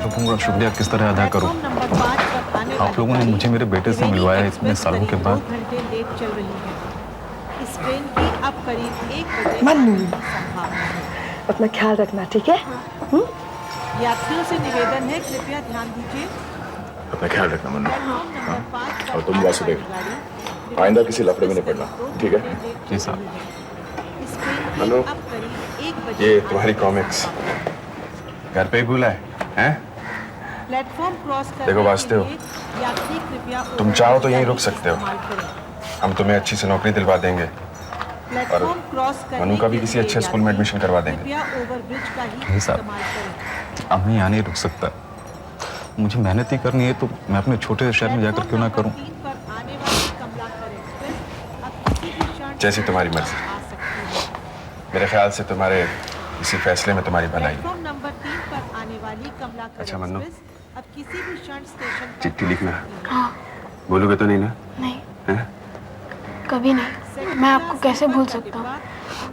तो पूरा शुक्रिया किस तरह अदा करूं? आप लोगों ने मुझे मेरे बेटे से मिलवाया इतने सालों के बाद। इस ट्रेन की अब करीब 1 बजे मन्नू। आने की संभावना है। अपना ख्याल रखना, ठीक है? यात्रियों से निवेदन है, कृपया ध्यान दीजिए। अपना ख्याल रखना मन्नू। हाँ। और तुम वासुदेव, आइंदा किसी लफड़े में नहीं पड़ना, ठीक है? जी साहब। हेलो, ये तुम्हारी कॉमिक्स घर पे ही भूला है? प्लेटफॉर्म क्रॉस करने देखो वासुदेव, के लिए यात्री कृपया तुम चाहो तो यहीं रुक सकते हो, हम तुम्हें अच्छी से नौकरी दिलवा देंगे और मनु का भी किसी अच्छे स्कूल में एडमिशन करवा देंगे। ओवरब्रिज का ही नहीं साहब, अब मैं यहाँ नहीं रुक सकता। मुझे मेहनत ही करनी है तो मैं अपने छोटे शहर में जाकर क्यों ना करूँ। जैसी तुम्हारी मर्जी। मेरे ख्याल से तुम्हारे इसी फैसले में तुम्हारी भलाई है। नंबर 3 पर आने वाली कमला अच्छा मन्नू, अब किसी भी क्षण स्टेशन पर चिट्ठी लिखना। हाँ। बोलोगे तो नहीं ना? नहीं, हैं? कभी नहीं। मैं आपको कैसे भूल सकता हूँ?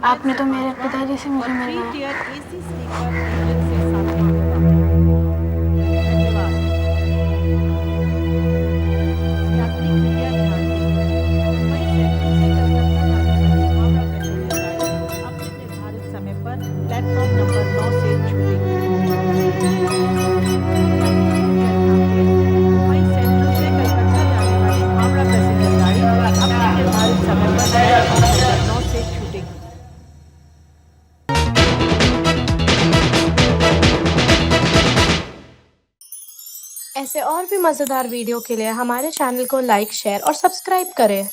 आपने तो मेरे पिताजी से मुझे मिलवाया। प्लेटफॉर्म नंबर 9 से छूटेगी। वहीं सेंट्रल से कलकत्ता जाने वाली हावड़ा पैसेंजर गाड़ी अपने निर्धारित समय पर प्लेटफॉर्म नंबर 9 से छूटेगी। ऐसे और भी मज़ेदार वीडियो के लिए हमारे चैनल को लाइक, शेयर और सब्सक्राइब करें।